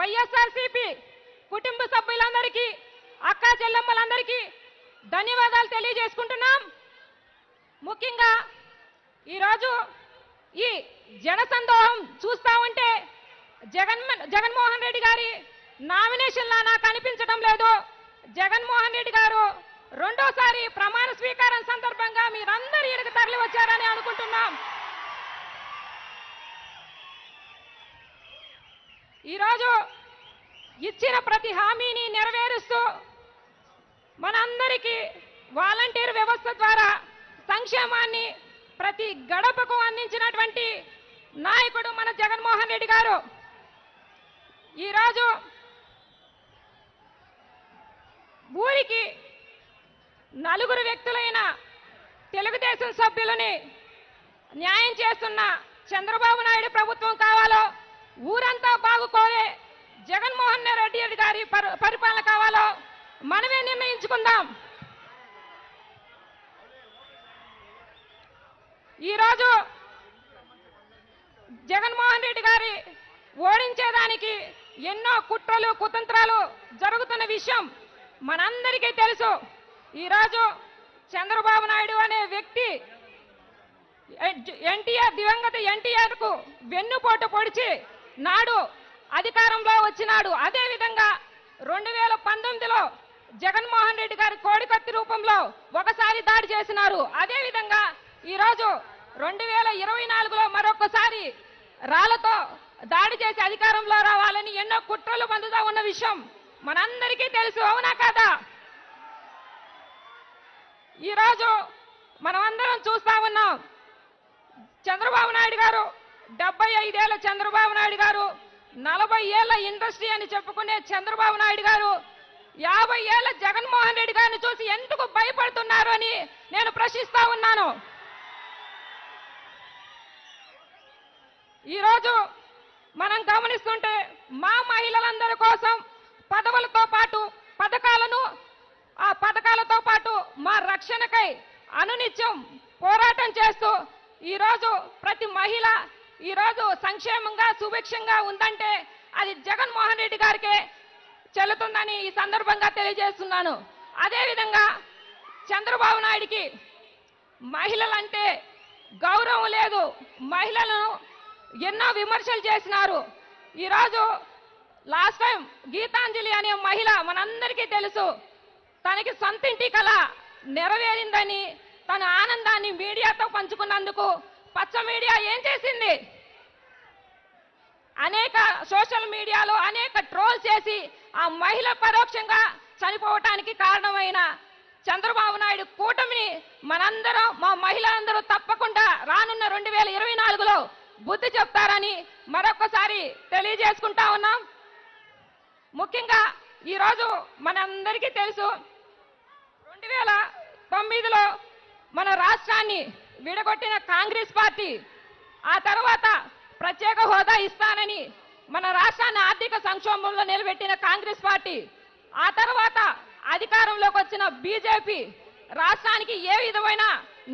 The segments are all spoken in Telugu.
వైఎస్ఆర్సీపీ కుటుంబ సభ్యులందరికీ అక్కా చెల్లెమ్మలందరికీ ధన్యవాదాలు తెలియజేసుకుంటున్నాం. ముఖ్యంగా ఈరోజు ఈ జనసందోహం చూస్తా ఉంటే జగన్మోహన్ రెడ్డి గారి నామినేషన్లా నాకు అనిపించడం లేదు. జగన్మోహన్ రెడ్డి గారు రెండోసారి ప్రమాణ స్వీకారం సందర్భంగా మీరందరూ ఇక్కడికి తరలి వచ్చారని అనుకుంటున్నాం. ఈరోజు ఇచ్చిన ప్రతి హామీని నెరవేరుస్తూ మనందరికీ వాలంటీర్ వ్యవస్థ ద్వారా సంక్షేమాన్ని ప్రతి గడపకు అందించినటువంటి నాయకుడు మన జగన్మోహన్ రెడ్డి గారు. ఈరోజు ఊరికి నలుగురు వ్యక్తులైన తెలుగుదేశం సభ్యులని న్యాయం చేస్తున్న చంద్రబాబు నాయుడు ప్రభుత్వం కావాలో, ఊరంతా బాగుకోలే జగన్మోహన్ రెడ్డి గారి పరిపాలన కావాలో మనమే నిర్ణయించుకుందాం. ఈరోజు జగన్మోహన్ రెడ్డి గారి ఓడించేదానికి ఎన్నో కుట్రలు కుతంత్రాలు జరుగుతున్న విషయం మనందరికీ తెలుసు. ఈరోజు చంద్రబాబు నాయుడు అనే వ్యక్తి దివంగత ఎన్టీఆర్కు వెన్నుపోటు పొడిచి నాడు అధికారంలో వచ్చినాడు. అదేవిధంగా 2019లో జగన్మోహన్ రెడ్డి గారి కోడికత్తి రూపంలో ఒకసారి దాడి చేసినారు. అదేవిధంగా ఈరోజు 2024లో మరొకసారి రాళ్లతో దాడి చేసి అధికారంలో రావాలని ఎన్నో కుట్రలు పొందుతా ఉన్న విషయం మనందరికీ తెలుసు. అవునా కాదా? ఈరోజు మనమందరం చూస్తా ఉన్నాం. చంద్రబాబు నాయుడు గారు 75 ఏళ్ల చంద్రబాబు నాయుడు గారు, 40 ఏళ్ల ఇండస్ట్రీ అని చెప్పుకునే చంద్రబాబు నాయుడు గారు 50 ఏళ్ల జగన్మోహన్ రెడ్డి గారిని చూసి ఎందుకు భయపడుతున్నారు అని నేను ప్రశ్నిస్తా ఉన్నాను. ఈరోజు మనం గమనిస్తుంటే మా మహిళలందరి కోసం పదవులతో పాటు పథకాలతో పాటు మా రక్షణకై అనునిత్యం పోరాటం చేస్తూ ఈరోజు ప్రతి మహిళ ఈరోజు సంక్షేమంగా సుభిక్షంగా ఉందంటే అది జగన్మోహన్ రెడ్డి గారికే చెల్లుతుందని ఈ సందర్భంగా తెలియజేస్తున్నాను. అదేవిధంగా చంద్రబాబు నాయుడికి మహిళలంటే గౌరవం లేదు. మహిళలను ఎన్నో విమర్శలు చేసినారు. ఈరోజు లాస్ట్ టైం గీతాంజలి అనే మహిళ మనందరికీ తెలుసు. తనకి సొంతింటి కళ నెరవేరిందని తన ఆనందాన్ని మీడియాతో పంచుకున్నందుకు పచ్చ మీడియా ఏం చేసింది? అనేక సోషల్ మీడియాలో అనేక ట్రోల్ చేసి ఆ మహిళ పరోక్షంగా చనిపోవటానికి కారణమైన చంద్రబాబు నాయుడు కూటమిని మనందరం మా మహిళలందరూ తప్పకుండా రానున్న 2024లో బుద్ధి చెప్తారని మరొకసారి తెలియజేసుకుంటా ఉన్నాం. ముఖ్యంగా ఈరోజు మనందరికీ తెలుసు 2009లో మన రాష్ట్రాన్ని విడగొట్టిన కాంగ్రెస్ పార్టీ ఆ తర్వాత ప్రత్యేక హోదా ఇస్తానని మన రాష్ట్రాన్ని ఆర్థిక సంక్షోభంలో నిలబెట్టిన కాంగ్రెస్ పార్టీ ఆ తర్వాత అధికారంలోకి వచ్చిన బీజేపీ రాష్ట్రానికి ఏ విధమైన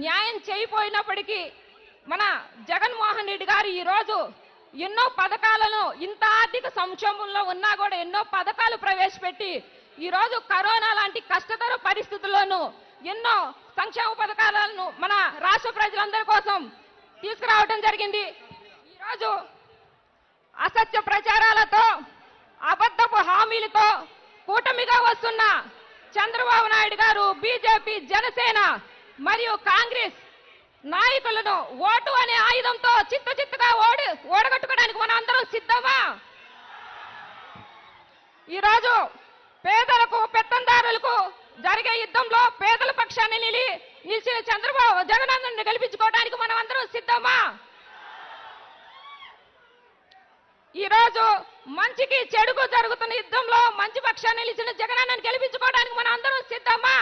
న్యాయం చేయకపోయినప్పటికీ మన జగన్మోహన్ రెడ్డి గారు ఈరోజు ఎన్నో పథకాలను ఇంత ఆర్థిక సంక్షోభంలో ఉన్నా కూడా ఎన్నో పథకాలు ప్రవేశపెట్టి ఈరోజు కరోనా లాంటి కష్టతర పరిస్థితుల్లోనూ ఎన్నో సంక్షేమ పథకాలను మన రాష్ట్ర ప్రజలందరి కోసం తీసుకురావడం జరిగింది. ఈరోజు అసత్య ప్రచారాలతో అబద్ధపు హామీలతో కూటమిగా వస్తున్న చంద్రబాబు నాయుడు గారు బీజేపీ జనసేన మరియు కాంగ్రెస్ నాయకులను ఓటు అనే ఆయుధంతో చిత్తుగా ఓడగొట్టుకోవడానికి మనం అందరం సిద్ధమా? ఈరోజు పేదలకు పెత్తందారులకు జరిగే యుద్ధంలో పేదల పక్షాన్ని నిలిచిన చంద్రబాబు జగనన్నను గెలిపించుకోవడానికి మనం అందరం సిద్ధమా? ఈరోజు మంచికి చెడుకు జరుగుతున్న యుద్ధంలో మంచి పక్షాన్ని నిలిచిన జగనన్నను గెలిపించుకోవడానికి మనం అందరం సిద్ధమా?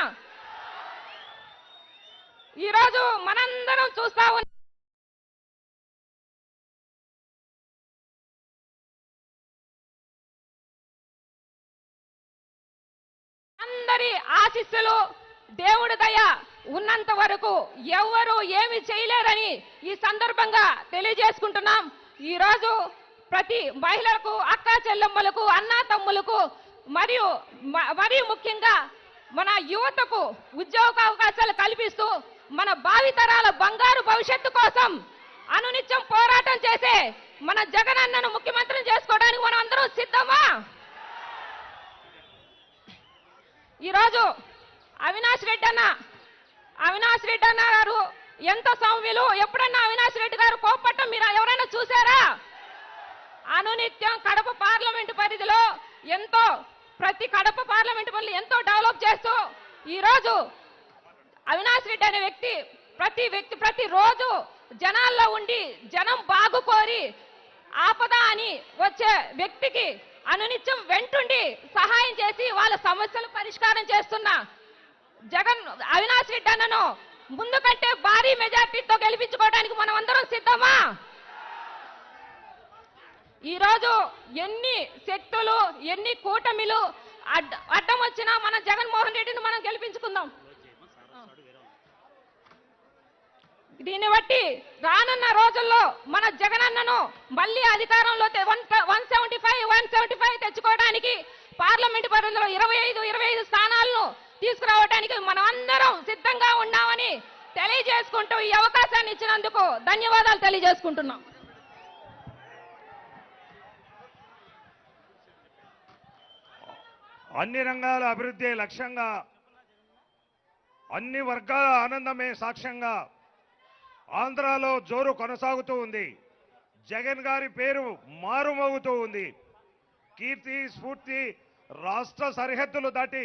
ఈరోజు మనందరం చూస్తా ఉన్నాం. అందరి ఆశీస్సులు దేవుడి దయ ఉన్నంత వరకు ఎవరు ఏమి చేయలేరని ఈ సందర్భంగా తెలియజేసుకుంటున్నాం. ఈరోజు ప్రతి మహిళలకు, అక్క చెల్లెమ్మలకు, అన్నా తమ్ములకు మరియు ముఖ్యంగా మన యువతకు ఉద్యోగ అవకాశాలు కల్పిస్తూ మన భావితరాల బంగారు భవిష్యత్తు కోసం అనునిత్యం పోరాటం చేసే మన జగనన్నను ముఖ్యమంత్రిని చేసుకోవడానికి మనం అందరం సిద్ధమా? ఈరోజు అవినాష్ రెడ్డి అన్న గారు ఎంత సౌమ్యులు. ఎప్పుడన్నా అవినాష్ రెడ్డి గారు కోపట్టం మీరు ఎవరైనా చూసారా? అనునిత్యం కడప పార్లమెంటు పరిధిలో ప్రతి కడప పార్లమెంటు పరిధిలో ఎంతో డెవలప్ చేస్తూ ఈరోజు అవినాష్ రెడ్డి అనే వ్యక్తి ప్రతిరోజు జనాల్లో ఉండి జనం బాగు కోరి ఆపద అని వచ్చే వ్యక్తికి అనునిత్యం వెంటుండి సహాయం చేసి వాళ్ళ సమస్యలు పరిష్కారం చేస్తున్న అవినాష్ రెడ్డి అన్నను ముందు కంటే భారీ మెజార్టీతో గెలిపించుకోవడానికి మనం అందరం సిద్ధమా? ఈరోజు ఎన్ని శక్తులు, ఎన్ని కూటమిలు అడ్డం వచ్చినా మన జగన్మోహన్ రెడ్డిని మనం గెలిపించుకుందాం. దీన్ని బట్టి రానున్న రోజుల్లో మన జగనన్నను మళ్ళీ అధికారంలో 175 తెచ్చుకోవడానికి పార్లమెంటు పరిధిలో 25 స్థానాలను తీసుకురావడానికి మనం అందరం సిద్ధంగా ఉన్నామని తెలియజేసుకుంటూ ఈ అవకాశాన్ని ఇచ్చినందుకు ధన్యవాదాలు తెలియజేసుకుంటున్నాం. అన్ని రంగాల అభివృద్ధి లక్ష్యంగా, అన్ని వర్గాల ఆనందమే సాక్ష్యంగా ఆంధ్రాలో జోరు కొనసాగుతూ ఉంది. జగన్ గారి పేరు మారుమోగుతూ ఉంది. కీర్తి, స్ఫూర్తి రాష్ట్ర సరిహద్దులు దాటి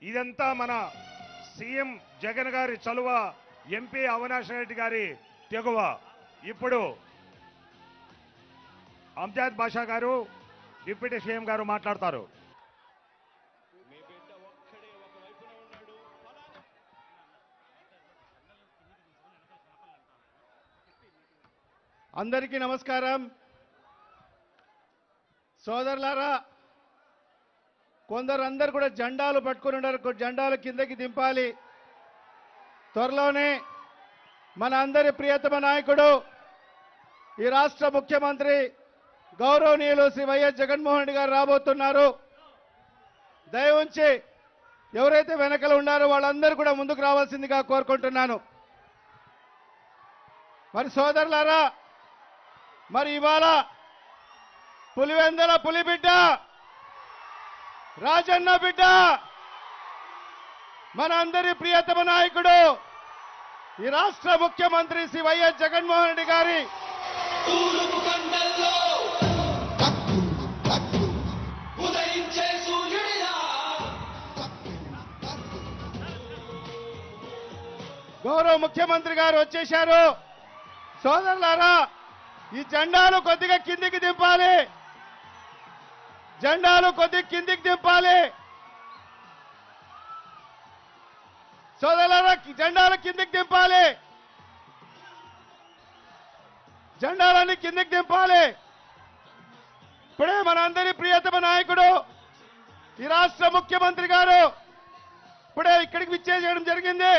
ఇదంతా మన సీఎం జగన్ గారి చలువ, ఎంపీ అవినాష్ రెడ్డి గారి తెగువ. ఇప్పుడు అంజాద్ బాషా గారు, డిప్యూటీ సీఎం గారు మాట్లాడతారు. అందరికీ నమస్కారం. సోదరులారా, అందరూ కూడా జెండాలు పట్టుకుని ఉన్నారు. జెండాలు కిందకి దింపాలి. త్వరలోనే మన అందరి ప్రియతమ నాయకుడు, ఈ రాష్ట్ర ముఖ్యమంత్రి గౌరవనీయులు శ్రీ వైఎస్ జగన్మోహన్ రెడ్డి గారు రాబోతున్నారు. దయ ఉంచి ఎవరైతే వెనకలు ఉన్నారో వాళ్ళందరూ కూడా ముందుకు రావాల్సిందిగా కోరుకుంటున్నాను. మరి సోదరులారా, మరి ఇవాళ పులివెందల పులిబిడ్డ, రాజన్న బిడ్డ, మన అందరి ప్రియతమ నాయకుడు, ఈ రాష్ట్ర ముఖ్యమంత్రి శ్రీ వైఎస్ జగన్మోహన్ రెడ్డి గారి గౌరవ ముఖ్యమంత్రి గారు వచ్చేశారు. సోదరులారా, ఈ జెండాలు కొద్దిగా కిందికి దింపాలి. జెండాలు కొద్దిగా కిందికి దింపాలి. సోదరులారా, జెండాలు కిందికి దింపాలి. జెండాలన్నీ కిందికి దింపాలి. ఇప్పుడే మనందరి ప్రియతమ నాయకుడు, ఈ రాష్ట్ర ముఖ్యమంత్రి గారు ఇప్పుడే ఇక్కడికి విచ్చేయడం జరిగింది.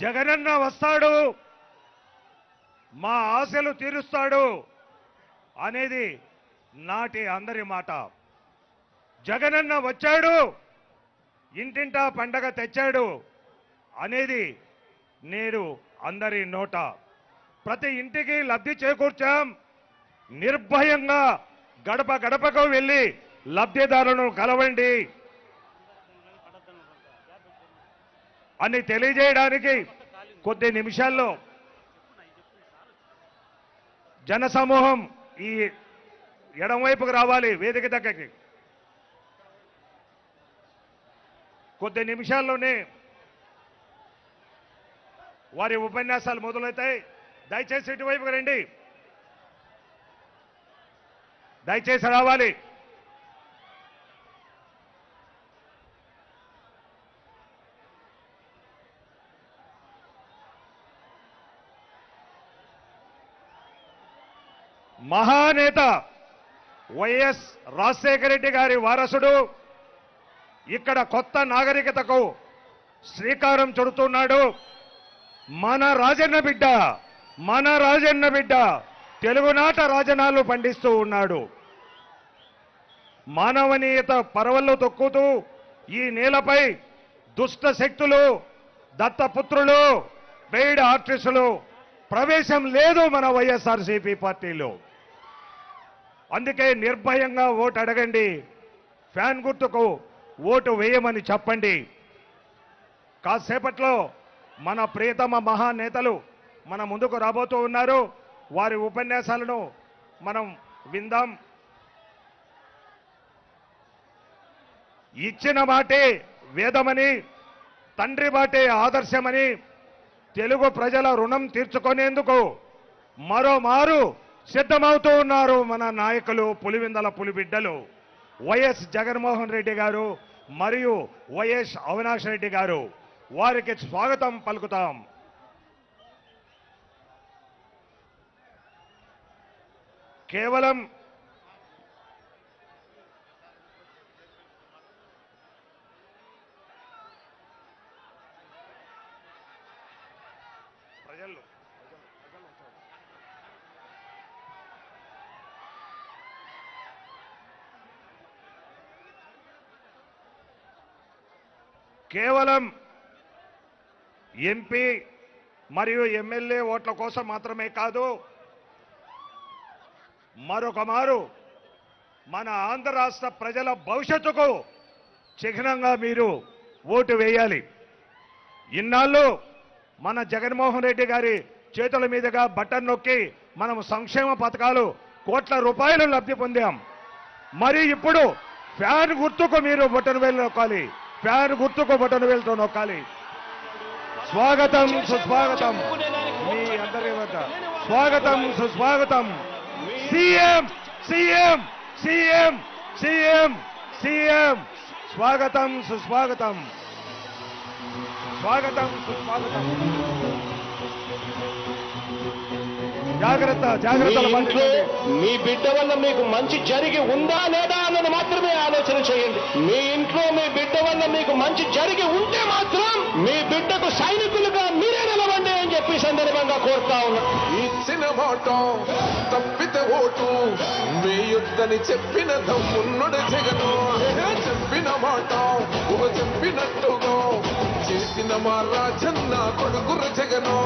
జగనన్న వస్తాడు, మా ఆశలు తీరుస్తాడు అనేది నాటి అందరి మాట. జగనన్న వచ్చాడు, ఇంటింటా పండగ తెచ్చాడు అనేది నేడు అందరి నోట. ప్రతి ఇంటికి లబ్ధి చేకూర్చాం, నిర్భయంగా గడప గడపకు వెళ్ళి లబ్ధిదారులను కలవండి అని తెలియజేయడానికి కొద్ది నిమిషాల్లో జనసమూహం ఈ ఎడమవైపుకు రావాలి వేదిక దగ్గరికి. కొద్ది నిమిషాల్లోనే వారి ఉపన్యాసాలు మొదలవుతాయి. దయచేసి ఇటువైపుకు రండి, దయచేసి రావాలి. మహానేత వైఎస్ రాజశేఖర రెడ్డి గారి వారసుడు ఇక్కడ కొత్త నాగరికతకు శ్రీకారం చుడుతున్నాడు. మన రాజన్న బిడ్డ తెలుగునాట రాజనాలు పండిస్తూ ఉన్నాడు. మానవనీయత పరవళ్ళు తొక్కుతూ ఈ నేలపై దుష్ట శక్తులు, దత్తపుత్రులు, పెయిడ్ ఆర్టిస్టులు ప్రవేశం లేదు మన వైఎస్ఆర్సీపీ పార్టీలో. అందుకే నిర్భయంగా ఓటు అడగండి, ఫ్యాన్ గుర్తుకు ఓటు వేయమని చెప్పండి. కాసేపట్లో మన ప్రియతమ మహానేతలు మన ముందుకు రాబోతూ ఉన్నారు. వారి ఉపన్యాసాలను మనం విందాం. ఇచ్చిన మాటే వేదమని, తండ్రి మాటే ఆదర్శమని తెలుగు ప్రజల రుణం తీర్చుకునేందుకు మరోమారు సిద్ధమవుతూ ఉన్నారు మన నాయకులు, పులివిందల పులిబిడ్డలు వైఎస్ జగన్మోహన్ రెడ్డి గారు మరియు వైఎస్ అవినాష్ రెడ్డి గారు. వారికి స్వాగతం పలుకుతాం. కేవలం కేవలం ఎంపీ మరియు ఎమ్మెల్యే ఓట్ల కోసం మాత్రమే కాదు, మరొక మారు మన ఆంధ్ర రాష్ట్ర ప్రజల భవిష్యత్తుకు చిహ్నంగా మీరు ఓటు వేయాలి. ఇన్నాళ్ళు మన జగన్మోహన్ రెడ్డి గారి చేతుల మీదుగా బటన్ నొక్కి మనం సంక్షేమ పథకాలు కోట్ల రూపాయలు లబ్ధి పొందాం. మరి ఇప్పుడు ఫ్యాన్ గుర్తుకు మీరు బటన్ వేలు నొక్కాలి, ఫ్యాన్ గుర్తుకు బటన్ వేలుతో నొక్కాలి. స్వాగతం సుస్వాగతం మీ అందరి వద్ద, స్వాగతం సుస్వాగతం. CM CM CM CM CM స్వాగతం సుస్వాగతం, స్వాగతం సుస్వాగతం. జాగ్రత్త జాగ్రత్తలు పాటించండి. మీ బిడ్డ వల్ల మీకు మంచి జరిగి ఉందా లేదా అన్నది మాత్రమే ఆలోచన చేయండి. మీ ఇంట్లో మీ బిడ్డ వల్ల మీకు మంచి జరిగి ఉంటే మాత్రం మీ బిడ్డకు సైనికులుగా మీరే నిలవండి అని చెప్పి సందర్భంగా కోరుతా ఉన్నా. ఇచ్చిన మాట తప్పితే ఓటు వేయొద్దని చెప్పిన దమ్మున్నడు జగను. చెప్పిన మాట చెప్పినట్టుగా చేసిన మా రాజన్న కొడుకుర జగను.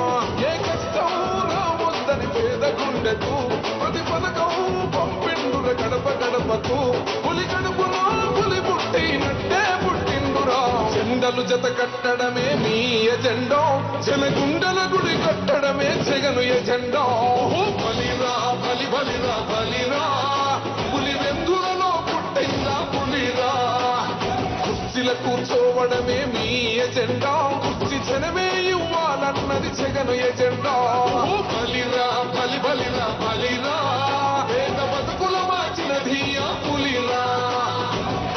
ఏ కష్టం రావద్దని పేద గుండెకు ప్రతి పథకం పంపిండుర గడప గడపకు. పులి గడుపులో పులి పుట్టినట్టే పుట్టిండురా. జెండలు జత కట్టడమే మీ ఎజెండో, జనగుండల గుడి కట్టడమే జగను ఎజెండో. బలిరా బలి బలిరా బలిరా, పులి వెందులలో పుట్టిందా పులిరా. కుర్చీల కూర్చోవడమే మీ ఎజెండా, కుర్చీ జనమే ఇవ్వాలన్నది జగను ఎజెండా. బలిరా బలి బలిరా బలిరా, పేద బతుకుల మార్చినది ఆ పులిరా.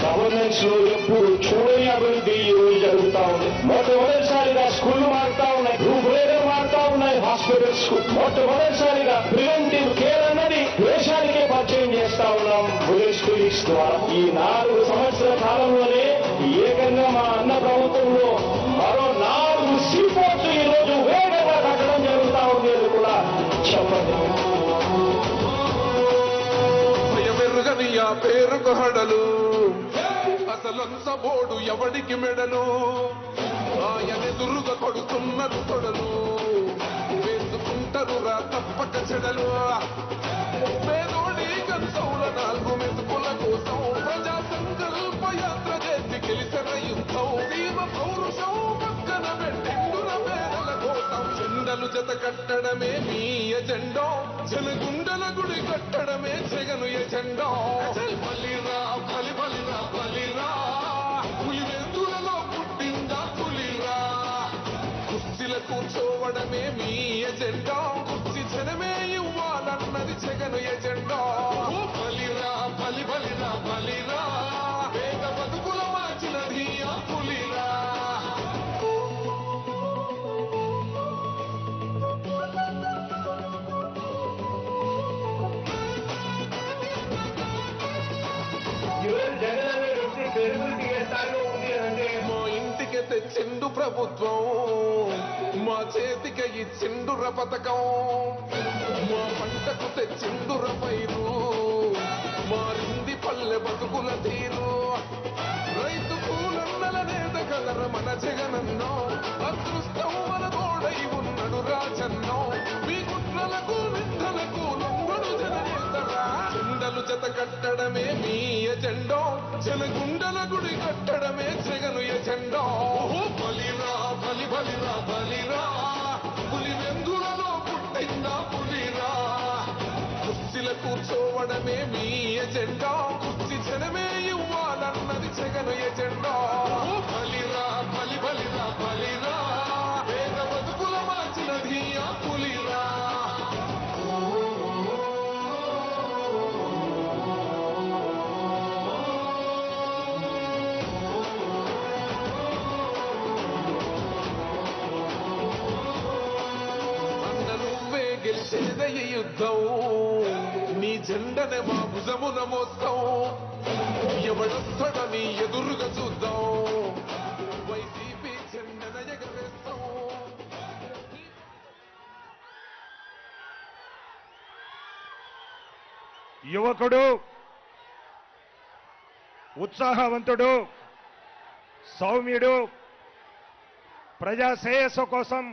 గవర్నెన్స్ లో ఎప్పుడు చూడని అభివృద్ధి ఈ రోజు జరుగుతా ఉంది. మొట్టమొదటిసారిగా స్కూళ్లు మారుతా ఉన్నాయి, రూపురేఖలు మారుతా ఉన్నాయి, హాస్పిటల్స్ కు మొట్టమొదటిసారిగా ప్రివెంటివ్ కేర్ అన్నది దేశానికే పరిచయం చేస్తా ఉన్నాం బుల్లెట్ క్లినిక్స్ ద్వారా. ఈ 4 సంవత్సరాల కాలంలోనే ఏకంగా మా అన్న ప్రభుత్వంలో మరో 4 సీపోర్ట్స్ ఈ రోజు వేగంగా కట్టడం జరుగుతా ఉంది అని కూడా చెప్పండి. భయమెరుగని ఆ పేరుకు హడలు, అసలంచబోడు ఎవడికి మెడలు. ఆయనెదురుగా కొడుతున్నారు తొడలు, వేసుకుంటారు రా తప్పక చెడలు. పేదోడి కంచౌల 4 మెతుకుల కోసం ప్రజా సంకల్ప యాత్ర చేసి గెలిచిన యుద్ధం దీమ పౌరుషం పక్కన పెట్టిండుల పేదల కోసం జెండలు జత కట్టడమే మీ ఎజెండో జనగుండల గుడి కట్టడమే జగను ఎజెండో బలిరా బలి బలిరా బలిరా పులివెందులలో పుట్టిందా పులిరా కుర్చీల కూర్చోవడమే మీ ఎజెండా కుర్చీ జనమే ఇవ్వాలన్నది జగను ఎజెండా బలిరా బలి బలిరా బలిరా వేగ బతుకుల మార్చినది ఆ పులిరా మా ఇంటికి తెచ్చిండు ప్రభుత్వం మా చేతికి ఇచ్చిండుర పథకం మా పంటకు తెచ్చిండుర పైరు మారింది పల్లె బతుకుల తీరు రైతు పూలన్నల నేతగలర మన జగనన్నో అదృష్టం మన తోడై ఉన్నడు రాజన్నో మీ కుట్రలకు నిందలకు లొంగడు జననేతరా జెండలు జత కట్టడమే మీ ఎజెండో జనగుండల గుడి కట్టడమే జగను ఎజెండో బలిరా బలి బలిరా బలిరా పులివెందులలో పుట్టిందా పులిరా కుర్చీల కూర్చోవడమే మీ ఎజెండా కుర్చీ జనమే ఇవ్వాలన్నది జగను ఎజెండా బలిరా బలి బలిరా బలిరా పేద బతుకుల మార్చినది ఆ పులిరా గెలిచేదయ్య యుద్ధం నీ జెండనే మా భుజమున మోస్తాం ఎవడొస్తాడని ఎదురుగా చూద్దాం వైసీపీ జెండన ఎగరేస్తాం యువకుడు ఉత్సాహవంతుడు సౌమ్యుడు ప్రజా శ్రేయస్సు కోసం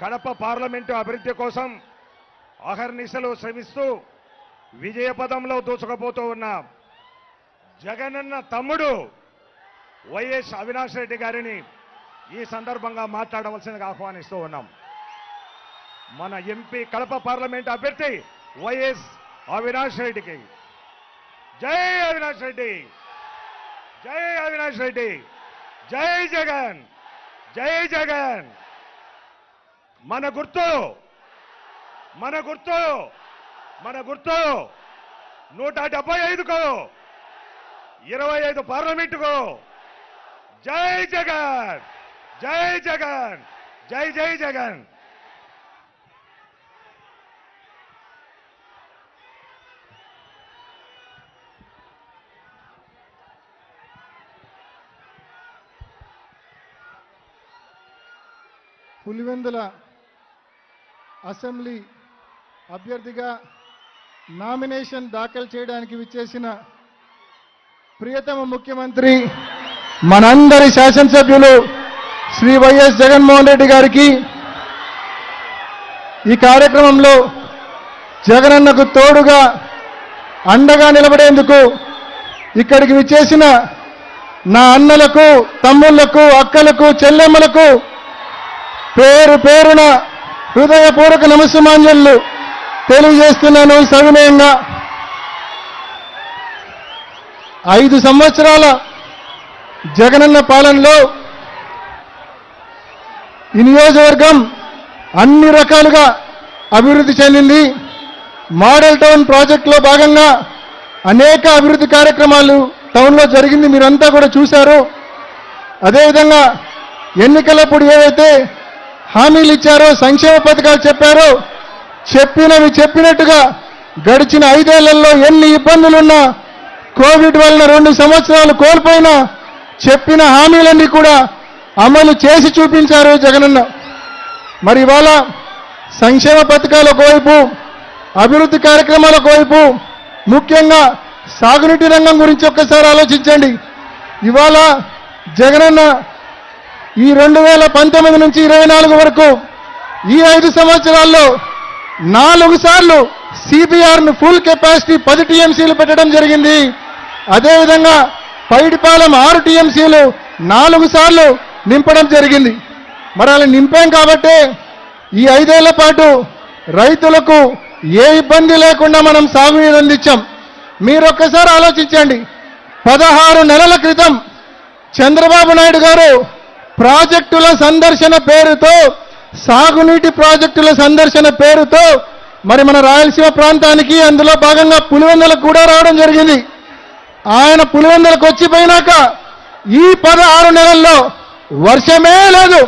కడప పార్లమెంటు అభివృద్ధి కోసం అహర్నిశలు శ్రమిస్తూ విజయపదంలో దూసుకుపోతూ ఉన్న జగనన్న తమ్ముడు వైఎస్ అవినాష్ రెడ్డి గారిని ఈ సందర్భంగా మాట్లాడవలసిందిగా ఆహ్వానిస్తూ ఉన్నాం. మన ఎంపీ కడప పార్లమెంట్ అభ్యర్థి వైఎస్ అవినాష్ రెడ్డికి జై అవినాష్ రెడ్డి, జై అవినాష్ రెడ్డి, జై జగన్, జై జగన్. మన గుర్తు మన గుర్తు మన గుర్తు 175కు 25 పార్లమెంటుకు. జై జగన్, జై జగన్, జై జై జగన్. పులివెందుల అసెంబ్లీ అభ్యర్థిగా నామినేషన్ దాఖలు చేయడానికి విచ్చేసిన ప్రియతమ ముఖ్యమంత్రి మనందరి శాసనసభ్యులు శ్రీ వైఎస్ జగన్మోహన్ రెడ్డి గారికి ఈ కార్యక్రమంలో జగనన్నకు తోడుగా అండగా నిలబడేందుకు ఇక్కడికి విచ్చేసిన నా అన్నలకు, తమ్ముళ్లకు, అక్కలకు, చెల్లెమ్మలకు పేరు పేరున హృదయపూర్వక నమస్సుమాంజలు తెలియజేస్తున్నాను సవినయంగా. 5 సంవత్సరాల జగనన్న పాలనలో ఈ నియోజకవర్గం అన్ని రకాలుగా అభివృద్ధి చెందింది. మోడల్ టౌన్ ప్రాజెక్టులో భాగంగా అనేక అభివృద్ధి కార్యక్రమాలు టౌన్లో జరిగింది, మీరంతా కూడా చూశారు. అదేవిధంగా ఎన్నికలప్పుడు ఏవైతే హామీలు ఇచ్చారో, సంక్షేమ పథకాలు చెప్పారో, చెప్పినవి చెప్పినట్టుగా గడిచిన 5 ఏళ్లలో ఎన్ని ఇబ్బందులున్నా, కోవిడ్ వలన 2 సంవత్సరాలు కోల్పోయినా చెప్పిన హామీలన్నీ కూడా అమలు చేసి చూపించారు జగనన్న. మరి ఇవాళ సంక్షేమ పథకాలు ఒకవైపు, అభివృద్ధి కార్యక్రమాలు ఒకవైపు, ముఖ్యంగా సాగునీటి రంగం గురించి ఒక్కసారి ఆలోచించండి. ఇవాళ జగనన్న ఈ 2019 నుంచి 24 వరకు ఈ 5 సంవత్సరాల్లో 4 సార్లు సిబిఆర్ను ఫుల్ కెపాసిటీ 10 టీఎంసీలు పెట్టడం జరిగింది. అదేవిధంగా పైడిపాలెం 6 టీఎంసీలు 4 సార్లు నింపడం జరిగింది. మరి అలా నింపాం కాబట్టే ఈ 5 ఏళ్ల పాటు రైతులకు ఏ ఇబ్బంది లేకుండా మనం సాగునీరు అందించాం. మీరు ఒక్కసారి ఆలోచించండి, 16 నెలల క్రితం చంద్రబాబు నాయుడు గారు ప్రాజెక్టుల సందర్శన పేరుతో, సాగునీటి ప్రాజెక్టుల సందర్శన పేరుతో మరి మన రాయలసీమ ప్రాంతానికి, అందులో భాగంగా పులివెందులకు కూడా రావడం జరిగింది. ఆయన పులివెందులకు వచ్చిపోయినాక ఈ 16 నెలల్లో వర్షమే లేదు,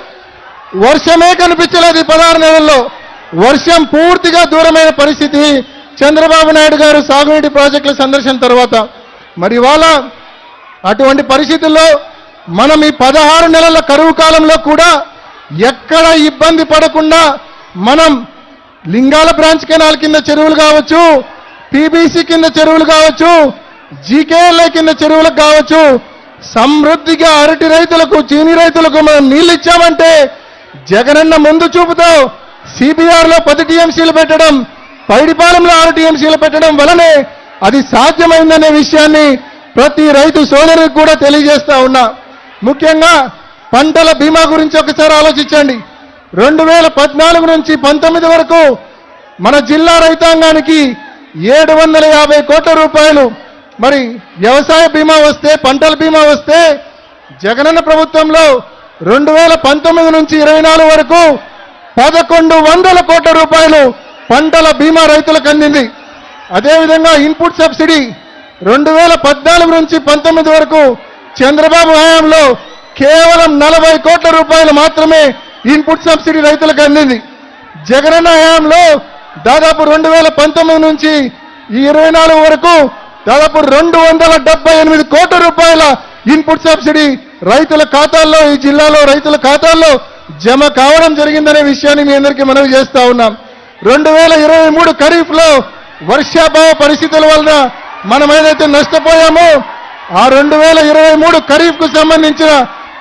వర్షమే కనిపించలేదు. ఈ 16 నెలల్లో వర్షం పూర్తిగా దూరమైన పరిస్థితి చంద్రబాబు నాయుడు గారు సాగునీటి ప్రాజెక్టుల సందర్శన తర్వాత. మరి ఇవాళ అటువంటి పరిస్థితుల్లో మనం ఈ 16 నెలల కరువు కాలంలో కూడా ఎక్కడ ఇబ్బంది పడకుండా మనం లింగాల బ్రాంచ్ కెనాల్ కింద చెరువులు కావచ్చు, పీబీసీ కింద చెరువులు కావచ్చు, జీకేఎల్ఐ కింద చెరువులకు కావచ్చు, సమృద్ధిగా అరటి రైతులకు, చీని రైతులకు మనం నీళ్ళు ఇచ్చామంటే జగనన్న ముందు చూపుతో సిబిఆర్లో 10 టీఎంసీలు పెట్టడం, పైడిపాలెంలో 6 టీఎంసీలు పెట్టడం వలనే అది సాధ్యమైందనే విషయాన్ని ప్రతి రైతు సోదరులకు కూడా తెలియజేస్తా ఉన్నా. ముఖ్యంగా పంటల బీమా గురించి ఒకసారి ఆలోచించండి. 2014 నుంచి 19 వరకు మన జిల్లా రైతాంగానికి 750 కోట్ల రూపాయలు మరి వ్యవసాయ బీమా వస్తే, పంటల బీమా వస్తే, జగనన్న ప్రభుత్వంలో 2019 నుంచి 24 వరకు 1100 కోట్ల రూపాయలు పంటల బీమా రైతులకు అందింది. అదేవిధంగా ఇన్పుట్ సబ్సిడీ 2014 నుంచి 19 వరకు చంద్రబాబు హయాంలో కేవలం 40 కోట్ల రూపాయలు మాత్రమే ఇన్పుట్ సబ్సిడీ రైతులకు అందింది. జగనన్న హయాంలో దాదాపు 2019 నుంచి ఈ 24 వరకు దాదాపు 278 కోట్ల రూపాయల ఇన్పుట్ సబ్సిడీ రైతుల ఖాతాల్లో, ఈ జిల్లాలో రైతుల ఖాతాల్లో జమ కావడం జరిగిందనే విషయాన్ని మీ అందరికీ మనవి చేస్తా ఉన్నాం. 2023 ఖరీఫ్లో వర్షాభావ పరిస్థితుల వలన మనం ఏదైతే నష్టపోయామో ఆ 2023 ఖరీఫ్కు సంబంధించిన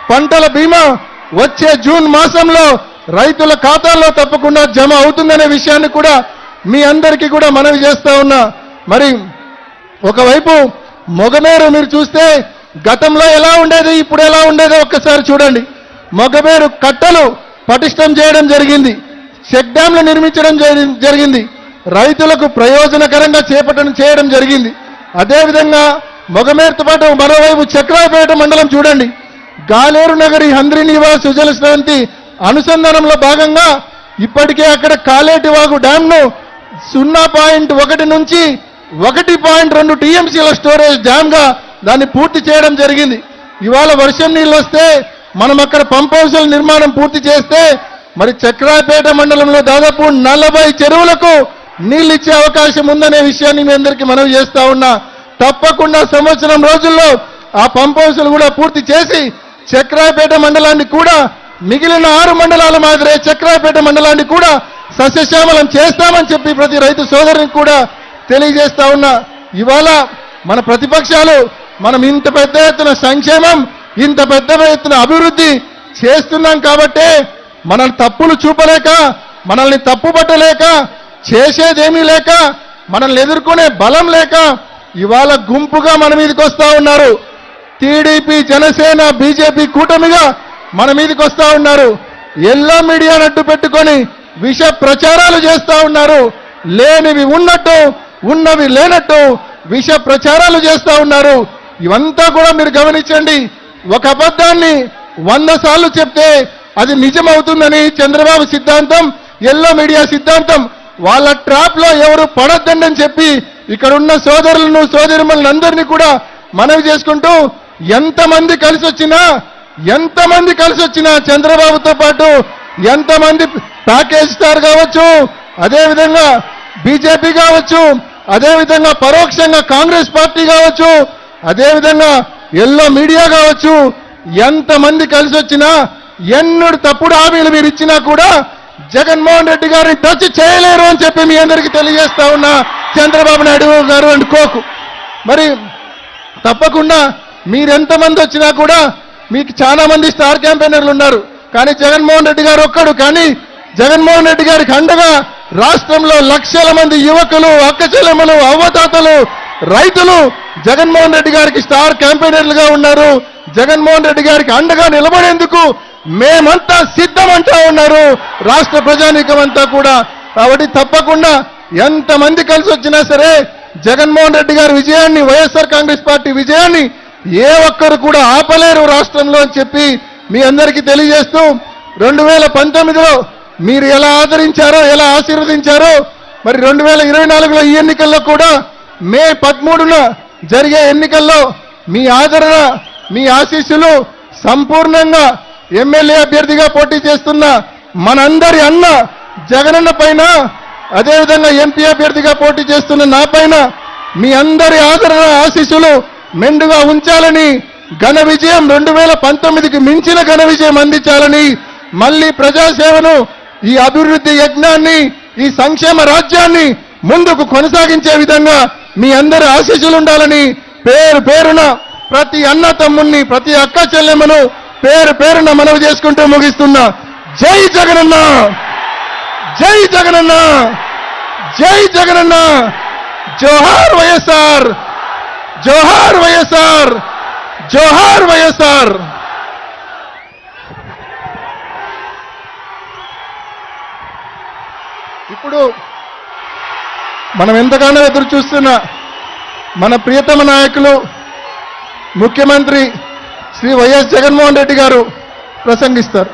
పంటల బీమా వచ్చే జూన్ మాసంలో రైతుల ఖాతాల్లో తప్పకుండా జమ అవుతుందనే విషయాన్ని కూడా మీ అందరికీ కూడా మనవి చేస్తా ఉన్నా. మరి ఒకవైపు మొగమేరు మీరు చూస్తే గతంలో ఎలా ఉండేది, ఇప్పుడు ఎలా ఉండేదో ఒక్కసారి చూడండి. మొగమేరు కట్టలు పటిష్టం చేయడం జరిగింది, చెక్ డ్యాంలు నిర్మించడం జరిగింది, రైతులకు ప్రయోజనకరంగా చేయడం జరిగింది. అదేవిధంగా మొగమేరుతో పాటు మరోవైపు చక్రాయపేట మండలం చూడండి, గాలేరు నగరి హంద్రి నివాస్ సుజల స్రవంతి అనుసంధానంలో భాగంగా ఇప్పటికే అక్కడ కాలేటివాగు డ్యాంను 0.1 నుంచి 1.2 టీఎంసీల స్టోరేజ్ డ్యామ్గా దాన్ని పూర్తి చేయడం జరిగింది. ఇవాళ వర్షం నీళ్ళు వస్తే మనం అక్కడ పంప్ హౌసుల నిర్మాణం పూర్తి చేస్తే మరి చక్రాయపేట మండలంలో దాదాపు 40 చెరువులకు నీళ్ళు ఇచ్చే అవకాశం ఉందనే విషయాన్ని మీ అందరికీ మనవి చేస్తా ఉన్నా. తప్పకుండా సంవత్సరం రోజుల్లో ఆ పంప్ హౌసులు కూడా పూర్తి చేసి చక్రాయపేట మండలాన్ని కూడా మిగిలిన 6 మండలాల మాదిరే చక్రాయపేట మండలాన్ని కూడా సస్యశ్యామలం చేస్తామని చెప్పి ప్రతి రైతు సోదరుని కూడా తెలియజేస్తా ఉన్నా. ఇవాళ మన ప్రతిపక్షాలు మనం ఇంత పెద్ద ఎత్తున సంక్షేమం, ఇంత పెద్ద ఎత్తున అభివృద్ధి చేస్తున్నాం కాబట్టే మనల్ని తప్పులు చూపలేక, మనల్ని తప్పుపట్టలేక, చేసేదేమీ లేక, మనల్ని ఎదుర్కొనే బలం లేక ఇవాళ గుంపుగా మన మీదకి వస్తా ఉన్నారు. టీడీపీ, జనసేన, బీజేపీ కూటమిగా మన మీదకి వస్తా ఉన్నారు. ఎల్లో మీడియాను అడ్డు పెట్టుకొని విష ప్రచారాలు చేస్తా ఉన్నారు. లేనివి ఉన్నట్టు, ఉన్నవి లేనట్టు విష ప్రచారాలు చేస్తా ఉన్నారు. ఇవంతా కూడా మీరు గమనించండి. ఒక అబద్ధాన్ని 100 సార్లు చెప్తే అది నిజమవుతుందని చంద్రబాబు సిద్ధాంతం, ఎల్లో మీడియా సిద్ధాంతం. వాళ్ళ ట్రాప్ లో ఎవరు పడొద్దని చెప్పి ఇక్కడ ఉన్న సోదరులను, సోదరిమణులను అందరినీ కూడా మనవి చేసుకుంటూ ఎంతమంది కలిసి వచ్చినా చంద్రబాబుతో పాటు ఎంతమంది ప్యాకేజ్ స్టార్ కావచ్చు, అదేవిధంగా బీజేపీ కావచ్చు, అదేవిధంగా పరోక్షంగా కాంగ్రెస్ పార్టీ కావచ్చు, అదేవిధంగా ఎల్లో మీడియా కావచ్చు, ఎంతమంది కలిసి వచ్చినా, ఎన్నడు తప్పుడు హామీలు మీరు ఇచ్చినా కూడా జగన్మోహన్ రెడ్డి గారిని టచ్ చేయలేరు అని చెప్పి మీ అందరికీ తెలియజేస్తా ఉన్నా. చంద్రబాబు నాయుడు గారు అనుకోకు. మరి తప్పకుండా మీరెంతమంది వచ్చినా కూడా మీకు చాలా మంది స్టార్ క్యాంపెయినర్లు ఉన్నారు. కానీ జగన్మోహన్ రెడ్డి గారు ఒక్కడు. కానీ జగన్మోహన్ రెడ్డి గారికి అండగా రాష్ట్రంలో లక్షల మంది యువకులు, అక్కచెల్లెమ్మలు, అవ్వతాతలు, రైతులు జగన్మోహన్ రెడ్డి గారికి స్టార్ క్యాంపెయినర్లుగా ఉన్నారు. జగన్మోహన్ రెడ్డి గారికి అండగా నిలబడేందుకు మేమంతా సిద్ధమంటా ఉన్నారు రాష్ట్ర ప్రజానీకమంతా కూడా. కాబట్టి తప్పకుండా ఎంతమంది కలిసి వచ్చినా సరే జగన్మోహన్ రెడ్డి గారి విజయాన్ని, వైఎస్ఆర్ కాంగ్రెస్ పార్టీ విజయాన్ని ఏ ఒక్కరు కూడా ఆపలేరు రాష్ట్రంలో అని చెప్పి మీ అందరికీ తెలియజేస్తూ 2019లో మీరు ఎలా ఆదరించారో, ఎలా ఆశీర్వదించారో, మరి 2024లో ఈ ఎన్నికల్లో కూడా మే 13న జరిగే ఎన్నికల్లో మీ ఆదరణ, మీ ఆశీస్సులు సంపూర్ణంగా ఎమ్మెల్యే అభ్యర్థిగా పోటీ చేస్తున్న మనందరి అన్న జగనన్న పైన, అదేవిధంగా ఎంపీ అభ్యర్థిగా పోటీ చేస్తున్న నా పైన మీ అందరి ఆదరణ, ఆశీస్సులు మెండుగా ఉంచాలని, ఘన విజయం 2019కి మించిన ఘన విజయం అందించాలని, మళ్ళీ ప్రజాసేవను, ఈ అభివృద్ధి యజ్ఞాన్ని, ఈ సంక్షేమ రాజ్యాన్ని ముందుకు కొనసాగించే విధంగా మీ అందరి ఆశీస్సులు ఉండాలని పేరు పేరున ప్రతి అన్న తమ్ముణ్ణి, ప్రతి అక్క చెల్లెమ్మను పేరు పేరున మనవి చేసుకుంటూ ముగిస్తున్నా. జై జగనన్న, జై జగనన్న, జై జగనన్న, జోహార్ వైఎస్ఆర్, జోహార్ వైఎస్ఆర్, జోహార్ వైఎస్ఆర్. ఇప్పుడు మనం ఎంతగానో ఎదురు చూస్తున్న మన ప్రియతమ నాయకులు ముఖ్యమంత్రి శ్రీ వైఎస్ జగన్మోహన్ రెడ్డి గారు ప్రసంగిస్తారు.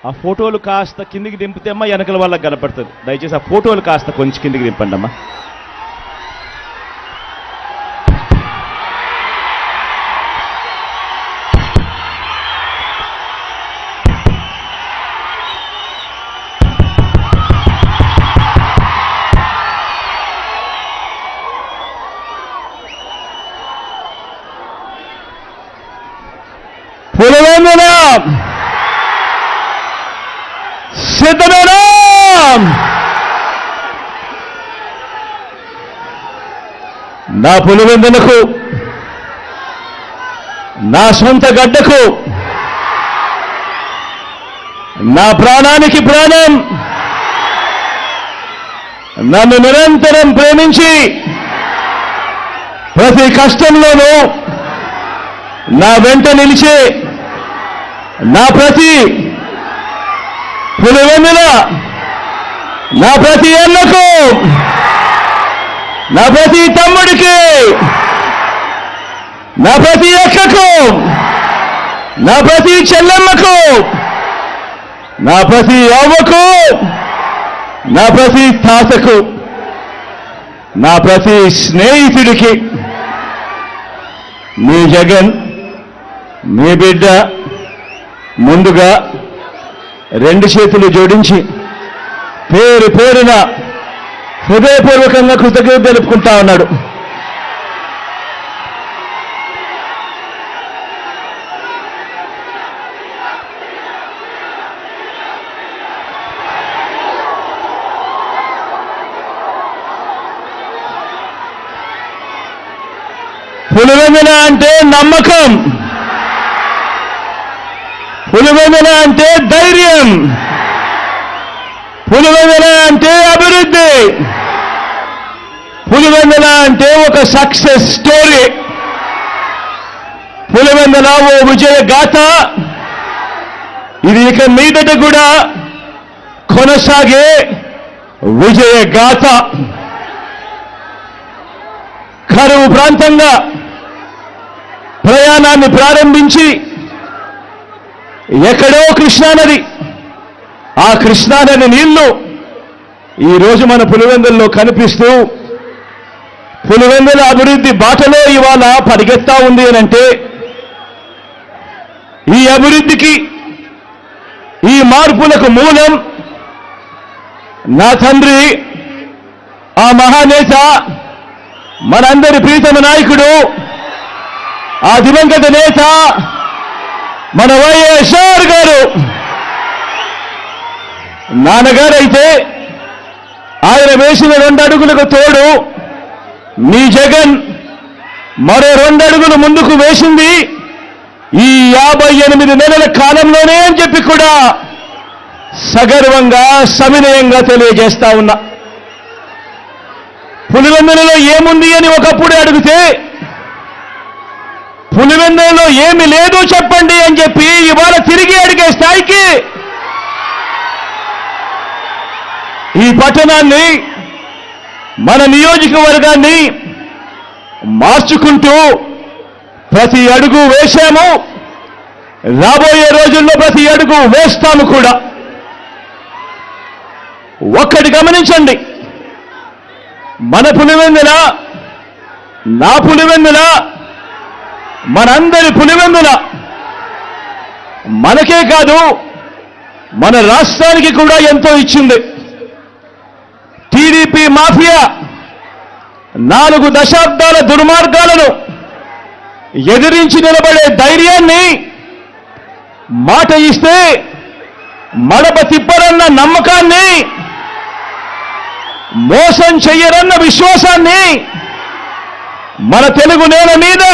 ఆ ఫోటోలు కాస్త కిందికి దింపితే అమ్మా వెనకల వాళ్ళకి కనపడుతుంది. దయచేసి ఆ ఫోటోలు కాస్త కొంచెం కిందికి దింపండి అమ్మా. పులివెందుల సిద్ధమేనా? నా పులివెందులకు, నా సొంత గడ్డకు, నా ప్రాణానికి ప్రాణం, నన్ను నిరంతరం ప్రేమించి ప్రతి కష్టంలోనూ నా వెంట నిలిచే నా ప్రతి పులివెందుల, నా ప్రతి అన్నకు, నా ప్రతి తమ్ముడికి, నా ప్రతి అక్కకు, నా ప్రతి చెల్లెమ్మకు, నా ప్రతి అవ్వకు, నా ప్రతి తాతకు, నా ప్రతి స్నేహితుడికి మీ జగన్, మీ బిడ్డ ముందుగా రెండు చేతులు జోడించి పేరు పేరున హృదయపూర్వకంగా కృతజ్ఞత తెలుపుకుంటా ఉన్నాడు. పులివెందుల అంటే నమ్మకం, పులివెందుల అంటే ధైర్యం, పులివెందుల అంటే అభివృద్ధి, పులివెందుల అంటే ఒక సక్సెస్ స్టోరీ, పులివెందుల ఓ విజయ గాథ. ఇది ఇక మీదట కూడా కొనసాగే విజయ గాథ. కరువు ప్రాంతంగా ప్రయాణాన్ని ప్రారంభించి ఎక్కడో కృష్ణానది, ఆ కృష్ణానది నీళ్లు ఈరోజు మన పులివెందుల్లో కనిపిస్తూ పులివెందుల అభివృద్ధి బాటలో ఇవాళ పరిగెత్తా ఉంది అనంటే, ఈ అభివృద్ధికి, ఈ మార్పులకు మూలం నా తండ్రి, ఆ మహానేత, మనందరి ప్రీతమ నాయకుడు ఆ దివంగత నేత మన వైఎస్ఆర్ గారు. నాన్నగారైతే ఆయన వేసిన 2 అడుగులకు తోడు మీ జగన్ మరో 2 అడుగులు ముందుకు వేసింది ఈ 58 నెలల కాలంలోనే అని చెప్పి కూడా సగర్వంగా సవినయంగా తెలియజేస్తా ఉన్నా. పులివెందులలో ఏముంది అని ఒకప్పుడు అడిగితే పులివెందులలో ఏమి లేదు చెప్పండి అని చెప్పి ఇవాళ తిరిగి అడిగే స్థాయికి ఈ పట్టణాన్ని మన నియోజకవర్గాన్ని మార్చుకుంటూ ప్రతి అడుగు వేశాము. రాబోయే రోజుల్లో ప్రతి అడుగు వేస్తాము కూడా. ఒక్కటి గమనించండి, మన పులివెందుల, నా పులివెందుల, మనందరి పులివెందుల మనకే కాదు మన రాష్ట్రానికి కూడా ఎంతో ఇచ్చింది. టీడీపీ మాఫియా 4 దశాబ్దాల దుర్మార్గాలను ఎదిరించి నిలబడే ధైర్యాన్ని, మాట ఇస్తే మడప తిప్పరన్న నమ్మకాన్ని, మోసం చెయ్యరన్న విశ్వాసాన్ని మన తెలుగు నేల మీద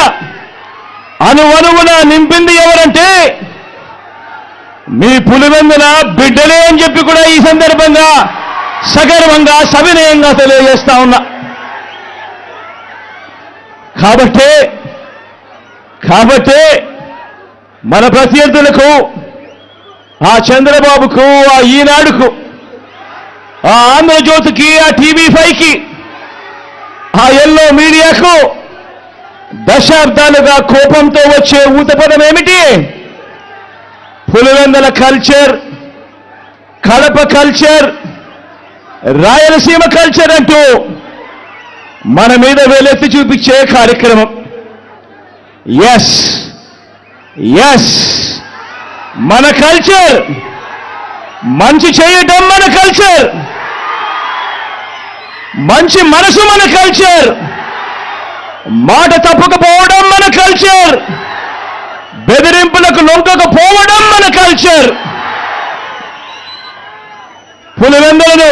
అణువణువున నింపింది ఎవరంటే మీ పులివెందుల బిడ్డలే అని చెప్పి కూడా ఈ సందర్భంగా సగర్వంగా సవినయంగా తెలియజేస్తా ఉన్నా. కాబట్టే మన ప్రత్యర్థులకు, ఆ చంద్రబాబుకు, ఆ ఈనాడుకు, ఆ ఆంధ్రజ్యోతికి, ఆ టీవీ5కి, ఆ ఎల్లో మీడియాకు దశాబ్దాలుగా కోపంతో వచ్చే ఊతపదం ఏమిటి? Pulivendula culture, Kadapa culture, Rayalaseema culture అంటూ మన మీద వేలెత్తి చూపించే కార్యక్రమం. ఎస్ మన కల్చర్, మంచి చేయటం మన కల్చర్, మంచి మనసు మన కల్చర్, మాట తప్పకపోవడం మన కల్చర్, బెదిరింపులకు లొంగకపోవడం మన కల్చర్. పులివెందులను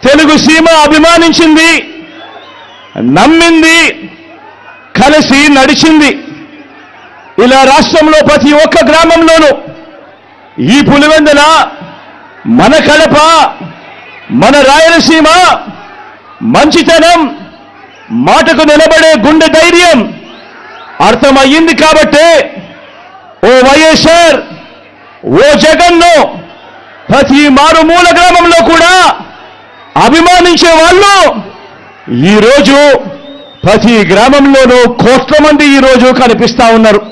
తెలుగు సీమ అభిమానించింది, నమ్మింది, కలిసి నడిచింది. ఇలా రాష్ట్రంలో ప్రతి ఒక్క గ్రామంలోనూ ఈ పులివెందుల, మన కడప, మన రాయలసీమ మంచితనం, మాటకు నిలబడే గుండె ధైర్యం అర్థమయ్యింది. కాబట్టే ఓ వైఎస్ఆర్, ఓ జగన్ను ప్రతి మారుమూల గ్రామంలో కూడా అభిమానించే వాళ్ళు ఈరోజు ప్రతి గ్రామంలోనూ కోట్ల మంది ఈరోజు కనిపిస్తా ఉన్నారు.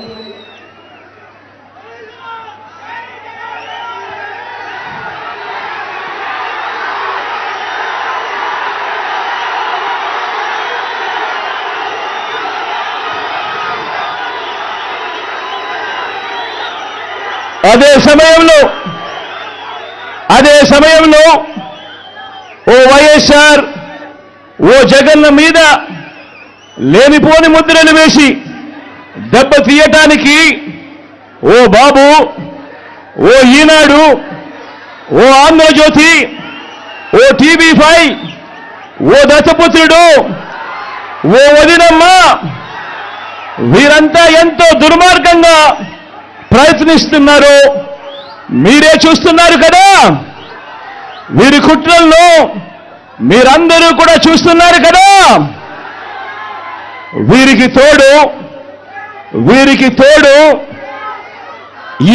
అదే సమయంలో ఓ వైఎస్ఆర్, ఓ జగన్ మీద లేనిపోని ముద్రలు వేసి దెబ్బ తీయటానికి ఓ బాబు, ఓ ఈనాడు, ఓ ఆంధ్రజ్యోతి, ఓ టీవీ5, ఓ దత్తపుత్రుడు, ఓ వదినమ్మ, వీరంతా ఎంతో దుర్మార్గంగా ప్రయత్నిస్తున్నారు. మీరే చూస్తున్నారు కదా. వీరి కుట్రల్లో మీరందరూ కూడా చూస్తున్నారు కదా. వీరికి తోడు ఈ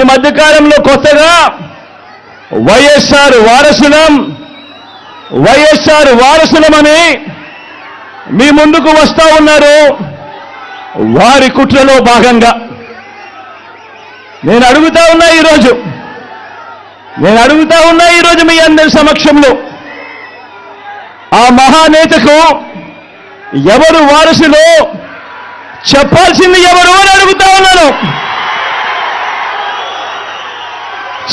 మధ్యకాలంలో కొత్తగా వైఎస్ఆర్ వారసులమని మీ ముందుకు వస్తా ఉన్నారు. వారి కుట్రలో భాగంగా నేను అడుగుతా ఉన్నా ఈరోజు మీ అందరి సమక్షంలో, ఆ మహానేతకు ఎవరు వారసులో చెప్పాల్సింది ఎవరు అని అడుగుతా ఉన్నాను.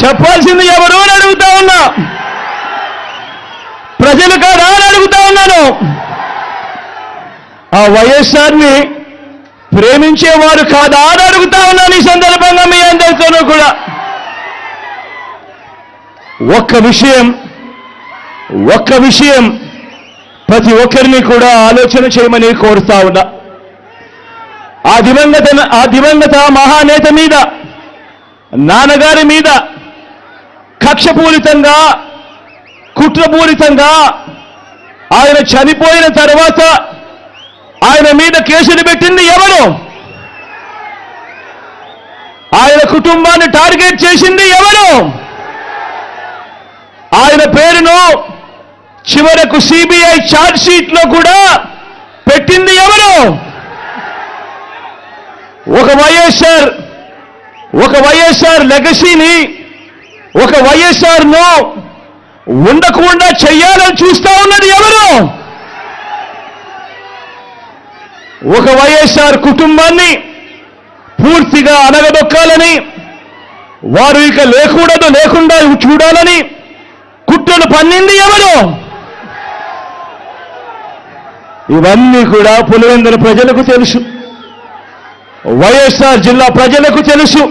చెప్పాల్సింది ఎవరు అని అడుగుతా ఉన్నా. ప్రజలు కాదా అని అడుగుతా ఉన్నాను. ఆ వైఎస్ఆర్ని ప్రేమించేవారు కాదా అని అడుగుతా ఉన్నాను ఈ సందర్భంగా మీ అందరితోనూ కూడా. ఒక్క విషయం ప్రతి ఒక్కరిని కూడా ఆలోచన చేయమని కోరుతా ఉన్నా. ఆ దివంగత మహానేత మీద, నాన్నగారి మీద కక్షపూరితంగా, కుట్రపూరితంగా ఆయన చనిపోయిన తర్వాత ఆయన మీద కేసులు పెట్టింది ఎవరు? ఆయన కుటుంబాన్ని టార్గెట్ చేసింది ఎవరు? ఆయన పేరును చివరకు సిబిఐ ఛార్జ్ షీట్ లో కూడా పెట్టింది ఎవరు? ఒక వైఎస్ఆర్ లెగసీని, ఒక వైఎస్ఆర్ ను ఉండకుండా చెయ్యాలని చూస్తా ఉన్నది ఎవరు? ఒక వైఎస్ఆర్ కుటుంబాన్ని పూర్తిగా అనగదొక్కాలని, వారు ఇక లేకుండా చూడాలని కుట్రలు పన్నింది ఎవరు? ఇవన్నీ కూడా పులివెందుల ప్రజలకు తెలుసు, వైఎస్ఆర్ జిల్లా ప్రజలకు తెలుసు,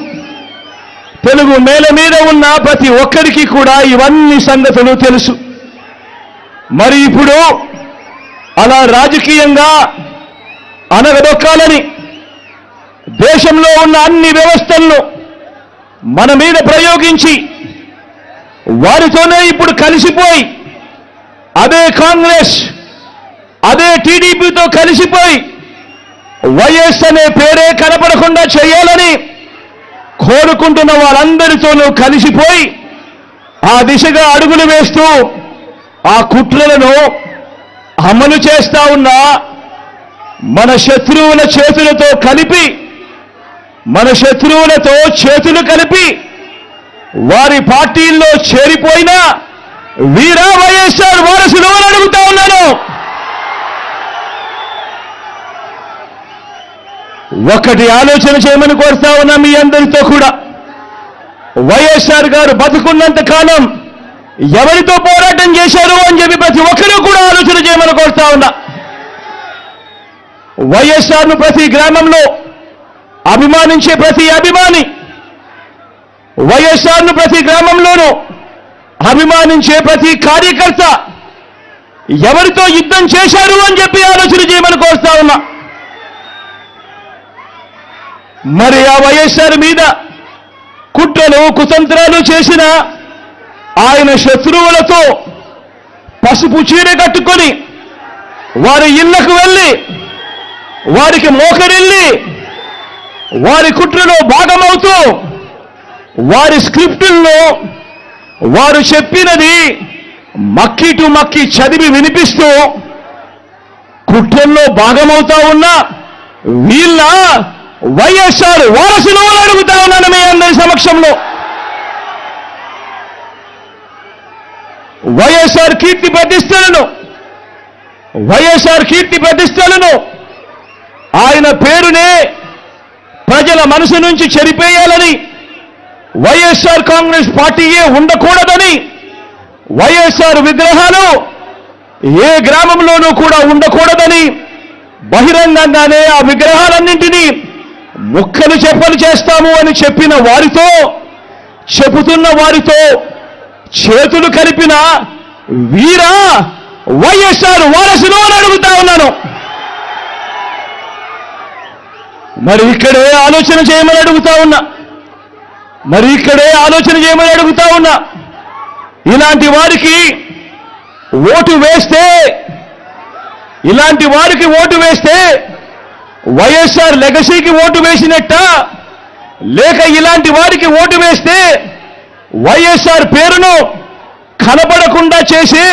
తెలుగు నేల మీద ఉన్న ప్రతి ఒక్కరికి కూడా ఇవన్నీ సంగతులు తెలుసు. మరి ఇప్పుడు అలా రాజకీయంగా అనగదొక్కాలని దేశంలో ఉన్న అన్ని వ్యవస్థలను మన మీద ప్రయోగించి వారితోనే ఇప్పుడు కలిసిపోయి అదే కాంగ్రెస్, అదే టీడీపీతో కలిసిపోయి వైఎస్ అనే పేరే కనపడకుండా చేయాలని కోరుకుంటున్న వారందరితోనూ కలిసిపోయి ఆ దిశగా అడుగులు వేస్తూ ఆ కుట్రలను అమలు చేస్తా ఉన్న మన శత్రువుల చేతులతో కలిపి, మన శత్రువులతో చేతులు కలిపి వారి పార్టీల్లో చేరిపోయిన వీరా వైఎస్ఆర్ వారసులు అని అడుగుతా ఉన్నాను. ఒక్కటి ఆలోచన చేయమని కోరుతా ఉన్నా మీ అందరితో కూడా. వైఎస్ఆర్ గారు బతుకున్నంత కాలం ఎవరితో పోరాటం చేశారు అని చెప్పి ప్రతి ఒక్కరూ కూడా ఆలోచన చేయమని కోరుతా ఉన్నా. వైఎస్ఆర్ను ప్రతి గ్రామంలో అభిమానించే ప్రతి అభిమాని, వైఎస్ఆర్ను ప్రతి గ్రామంలోనూ అభిమానించే ప్రతి కార్యకర్త ఎవరితో యుద్ధం చేశారు అని చెప్పి ఆలోచన చేయమని కోరుతా ఉన్నా. మరి ఆ వైఎస్ఆర్ మీద కుట్రలు కుతంత్రాలు చేసిన ఆయన శత్రువులతో పసుపు చీర కట్టుకొని వారి ఇళ్లకు వెళ్ళి వారికి మోకరిల్లి వారి కుట్రలో భాగమవుతూ వారి స్క్రిప్టుల్లో వారు చెప్పినది మక్కి టు మక్కి చదివి వినిపిస్తూ కుట్రల్లో భాగమవుతా ఉన్న వీళ్ళ వైఎస్ఆర్ వారసులు అడుగుతా ఉన్నాను మీ అందరి సమక్షంలో. వైఎస్ఆర్ కీర్తి ప్రతిష్టలను ఆయన పేరునే ప్రజల మనసు నుంచి చెరిపేయాలని, వైఎస్ఆర్ కాంగ్రెస్ పార్టీయే ఉండకూడదని, వైఎస్ఆర్ విగ్రహాలు ఏ గ్రామంలోనూ కూడా ఉండకూడదని బహిరంగంగానే ఆ విగ్రహాలన్నింటినీ ముక్కలు చెప్పలు చేస్తాము అని చెప్పిన వారితో, చెబుతున్న వారితో చేతులు కలిపిన వీరా వైఎస్ఆర్ వారసులు అని అడుగుతా ఉన్నాను. మరి ఇక్కడే ఆలోచన చేయమని అడుగుతా ఉన్నా. ఇలాంటి వారికి ఓటు వేస్తే వైఎస్ఆర్ లెగసీకి ఓటు వేసినట్ట, లేక ఇలాంటి వారికి ఓటు వేస్తే వైఎస్ఆర్ పేరును కనబడకుండా చేసి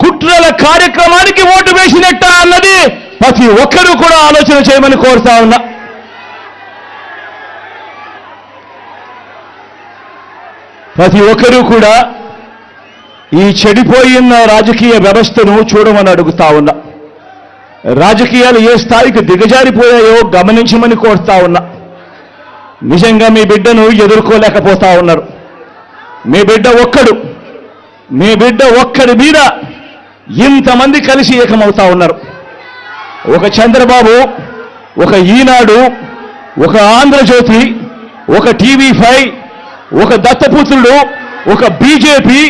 కుట్రల కార్యక్రమానికి ఓటు వేసినట్ట అన్నది ప్రతి ఒక్కరూ కూడా ఆలోచన చేయమని కోరుతా ఉన్నా. ప్రతి ఒక్కరూ కూడా ఈ చెడిపోయిన రాజకీయ వ్యవస్థను చూడమని అడుగుతా ఉన్నా. రాజకీయాలు ఏ స్థాయికి దిగజారిపోయాయో గమనించమని కోరుతా ఉన్నా. నిజంగా మీ బిడ్డను ఎదుర్కోలేకపోతా ఉన్నారు. మీ బిడ్డ ఒక్కడి మీద ఇంతమంది కలిసి ఏకమవుతా ఉన్నారు. ఒక చంద్రబాబు, ఒక ఈనాడు, ఒక ఆంధ్రజ్యోతి, ఒక టీవీ5, ఒక దత్తపుత్రుడు, ఒక బీజేపీ,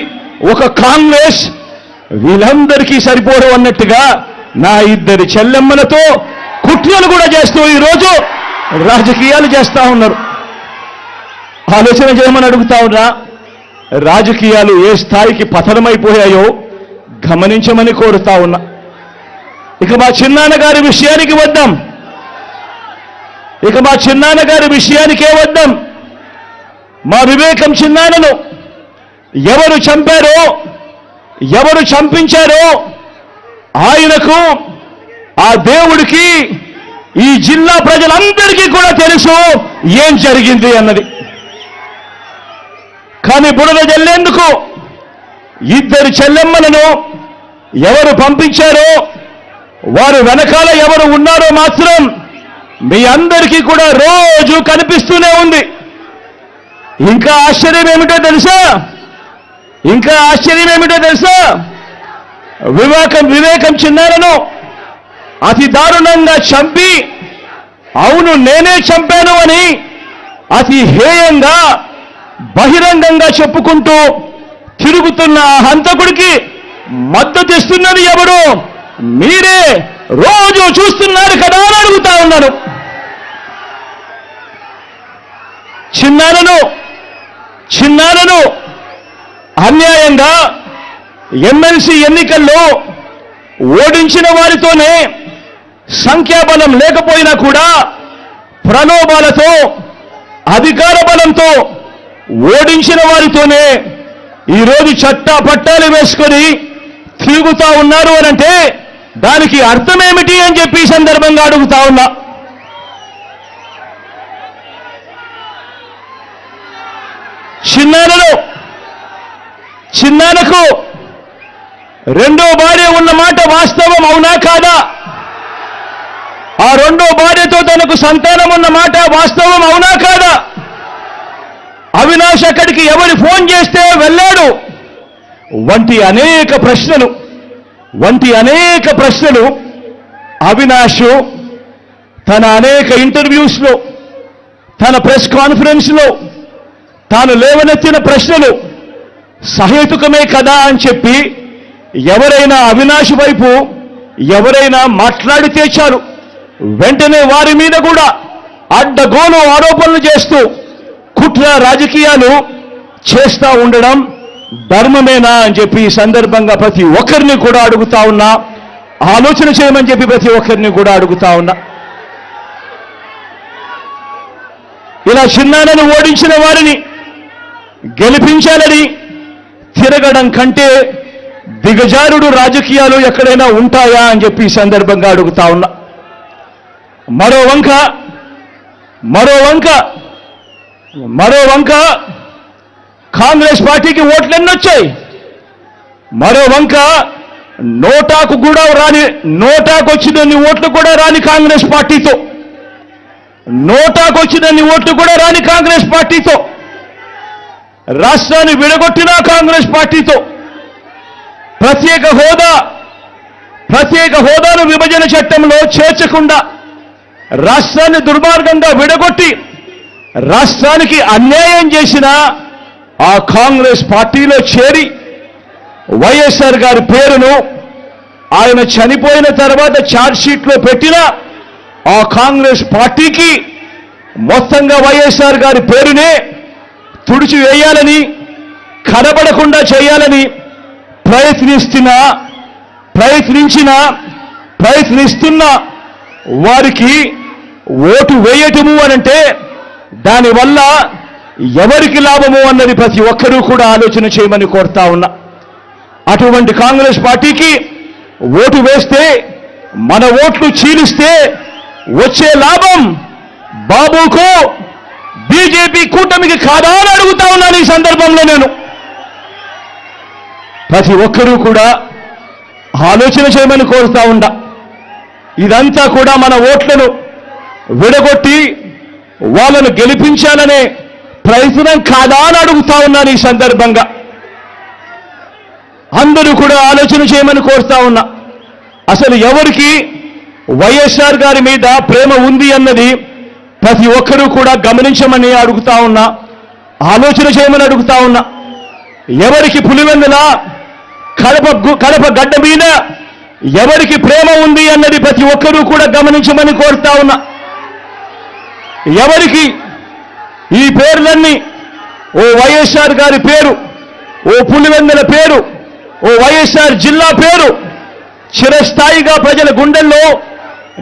ఒక కాంగ్రెస్, వీళ్ళందరికీ సరిపోరు అన్నట్టుగా నా ఇద్దరి చెల్లెమ్మలతో కుట్రలు కూడా చేస్తూ ఈరోజు రాజకీయాలు చేస్తా ఉన్నారు. ఆలోచన చేయమని అడుగుతా ఉన్నా. రాజకీయాలు ఏ స్థాయికి పతనమైపోయాయో గమనించమని కోరుతా ఉన్నా. ఇక మా చిన్నాన్నగారి విషయానికి వద్దాం. మా వివేకం చిన్నాన్నను ఎవరు చంపారో, ఎవరు చంపించారో ఆయనకు, ఆ దేవుడికి, ఈ జిల్లా ప్రజలందరికీ కూడా తెలుసు ఏం జరిగింది అన్నది. కానీ బురద జల్లేందుకు ఇద్దరు చెల్లెమ్మలను ఎవరు పంపించారో, వారు వెనకాల ఎవరు ఉన్నారో మాత్రం మీ అందరికీ కూడా రోజు కనిపిస్తూనే ఉంది. ఇంకా ఆశ్చర్యం ఏమిటో తెలుసా? వివేకం చిన్నారను అతి దారుణంగా చంపి, అవును నేనే చంపాను అని అతి హేయంగా బహిరంగంగా చెప్పుకుంటూ తిరుగుతున్న ఆ హంతకుడికి మద్దతు ఇస్తున్నది ఎవరు? మీరే రోజు చూస్తున్నారు కదా అని అడుగుతా ఉన్నాను. చిన్నారను అన్యాయంగా ఎమ్మెల్సీ ఎన్నికల్లో ఓడించిన వారితోనే, సంఖ్యాబలం లేకపోయినా కూడా ప్రలోభాలతో, అధికార బలంతో ఓడించిన వారితోనే ఈరోజు చట్టా పట్టాలు వేసుకొని తిరుగుతా ఉన్నారు అనంటే దానికి అర్థమేమిటి అని చెప్పి ఈ సందర్భంగా అడుగుతా ఉన్నా. చిన్నానకు రెండో భార్య ఉన్న మాట వాస్తవం అవునా కాదా? ఆ రెండో భార్యతో తనకు సంతానం ఉన్న మాట వాస్తవం అవునా కాదా? అవినాష్ అక్కడికి ఎవరు ఫోన్ చేస్తే వెళ్ళాడు వంటి అనేక ప్రశ్నలు అవినాష్ తన అనేక ఇంటర్వ్యూస్లో, తన ప్రెస్ కాన్ఫరెన్స్లో తాను లేవనెత్తిన ప్రశ్నలు సహేతుకమే కదా అని చెప్పి ఎవరైనా అవినాష్ వైపు ఎవరైనా మాట్లాడితే చాలు వెంటనే వారి మీద కూడా అడ్డగోలు ఆరోపణలు చేస్తూ కుట్ర రాజకీయాలు చేస్తా ఉండడం ధర్మమేనా అని చెప్పి ఈ సందర్భంగా ప్రతి ఒక్కరిని కూడా అడుగుతా ఉన్నా. ఆలోచన చేయమని చెప్పి ప్రతి ఒక్కరిని కూడా అడుగుతా ఉన్నా. ఇలా చిన్నాన్నను ఓడించిన వారిని గెలిపించాలని తిరగడం కంటే దిగజారుడు రాజకీయాలు ఎక్కడైనా ఉంటాయా అని చెప్పి ఈ సందర్భంగా అడుగుతా ఉన్నా. మరో వంక కాంగ్రెస్ పార్టీకి ఓట్లు ఎన్నొచ్చాయి. మరో వంక నోటాకు వచ్చినన్ని ఓట్లు కూడా రాని కాంగ్రెస్ పార్టీతో రాష్ట్రాన్ని విడగొట్టిన కాంగ్రెస్ పార్టీతో ప్రత్యేక హోదాను విభజన చట్టంలో చేర్చకుండా రాష్ట్రాన్ని దుర్మార్గంగా విడగొట్టి రాష్ట్రానికి అన్యాయం చేసిన ఆ కాంగ్రెస్ పార్టీలో చేరి వైఎస్ఆర్ గారి పేరును ఆయన చనిపోయిన తర్వాత ఛార్జ్షీట్లో పెట్టిన ఆ కాంగ్రెస్ పార్టీకి మొత్తంగా వైఎస్ఆర్ గారి పేరునే తుడిచివేయాలని, కనబడకుండా చేయాలని ప్రయత్నిస్తున్న వారికి ఓటు వేయటము అనంటే దానివల్ల ఎవరికి లాభము అన్నది ప్రతి ఒక్కరూ కూడా ఆలోచన చేయమని కోరుతా ఉన్నా. అటువంటి కాంగ్రెస్ పార్టీకి ఓటు వేస్తే, మన ఓట్లు చీలిస్తే వచ్చే లాభం బాబుకు, బీజేపీ కూటమికి కాదా అని అడుగుతా ఉన్నాను. ఈ సందర్భంలో నేను ప్రతి ఒక్కరూ కూడా ఆలోచన చేయమని కోరుతా ఉండా. ఇదంతా కూడా మన ఓట్లను విడగొట్టి వాళ్ళను గెలిపించాలనే ప్రయత్నం కాదా అని అడుగుతా ఉన్నాను. ఈ సందర్భంగా అందరూ కూడా ఆలోచన చేయమని కోరుతా ఉన్నా. అసలు ఎవరికి వైఎస్ఆర్ గారి మీద ప్రేమ ఉంది అన్నది ప్రతి ఒక్కరూ కూడా గమనించమని అడుగుతా ఉన్నా, ఆలోచన చేయమని అడుగుతా ఉన్నా. ఎవరికి పులివెందుల కడప గడ్డ మీద ఎవరికి ప్రేమ ఉంది అన్నది ప్రతి ఒక్కరూ కూడా గమనించమని కోరుతా ఉన్నా. ఎవరికి ఈ పేర్లన్నీ, ఓ వైఎస్ఆర్ గారి పేరు, ఓ పులివెందుల పేరు, ఓ వైఎస్ఆర్ జిల్లా పేరు చిరస్థాయిగా ప్రజల గుండెల్లో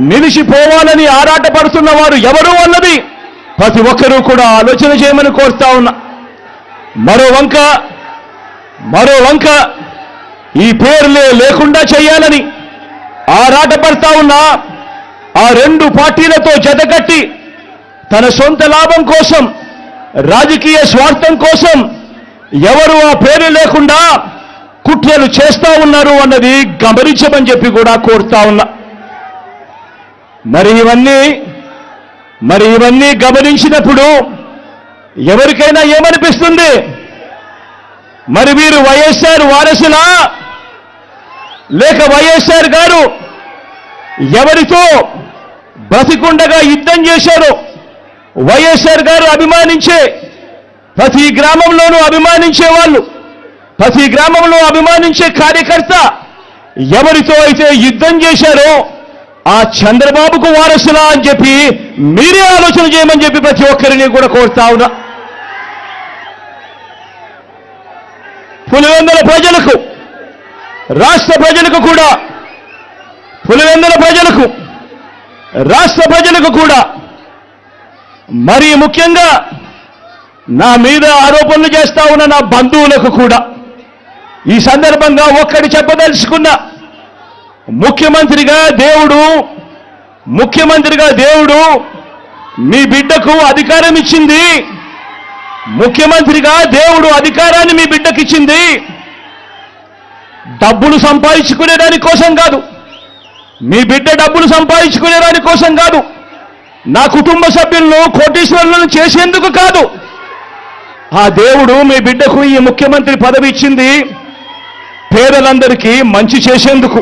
నిలిచిపోవాలని ఆరాటపడుతున్న వారు ఎవరు అన్నది ప్రతి ఒక్కరూ కూడా ఆలోచన చేయమని కోరుతా ఉన్నా. మరో వంక ఈ పేర్లే లేకుండా చేయాలని ఆరాటపడతా ఉన్నా ఆ రెండు పార్టీలతో జతకట్టి తన సొంత లాభం కోసం, రాజకీయ స్వార్థం కోసం ఎవరు ఆ పేరు లేకుండా కుట్రలు చేస్తా ఉన్నారు అన్నది గమనించమని చెప్పి కూడా కోరుతా ఉన్నా. మరి ఇవన్నీ గమనించినప్పుడు ఎవరికైనా ఏమనిపిస్తుంది? మరి వీరు వైఎస్ఆర్ వారసులా, లేక వైఎస్ఆర్ గారు ఎవరితో బ్రతికుండగా యుద్ధం చేశారో, వైఎస్ఆర్ గారు అభిమానించే ప్రతి గ్రామంలోనూ అభిమానించే వాళ్ళు, ప్రతి గ్రామంలో అభిమానించే కార్యకర్త ఎవరితో అయితే యుద్ధం చేశారో ఆ చంద్రబాబుకు వారసులా అని చెప్పి మీరే ఆలోచన చేయమని చెప్పి ప్రతి ఒక్కరిని కూడా కోరుతా ఉన్నా. పులివెందుల ప్రజలకు, రాష్ట్ర ప్రజలకు కూడా, పులివెందుల ప్రజలకు, రాష్ట్ర ప్రజలకు కూడా, మరీ ముఖ్యంగా నా మీద ఆరోపణలు చేస్తా ఉన్న నా బంధువులకు కూడా ఈ సందర్భంగా ఒక్కటి చెప్పదలుచుకున్నా. ముఖ్యమంత్రిగా దేవుడు మీ బిడ్డకు అధికారం ఇచ్చింది. ముఖ్యమంత్రిగా దేవుడు అధికారాన్ని మీ బిడ్డకిచ్చింది డబ్బులు సంపాదించుకునే దానికోసం కాదు, మీ బిడ్డ డబ్బులు సంపాదించుకునే దానికోసం కాదు, నా కుటుంబ సభ్యులను కోటీశ్వరులను చేసేందుకు కాదు. ఆ దేవుడు మీ బిడ్డకు ఈ ముఖ్యమంత్రి పదవి ఇచ్చింది పేదలందరికీ మంచి చేసేందుకు,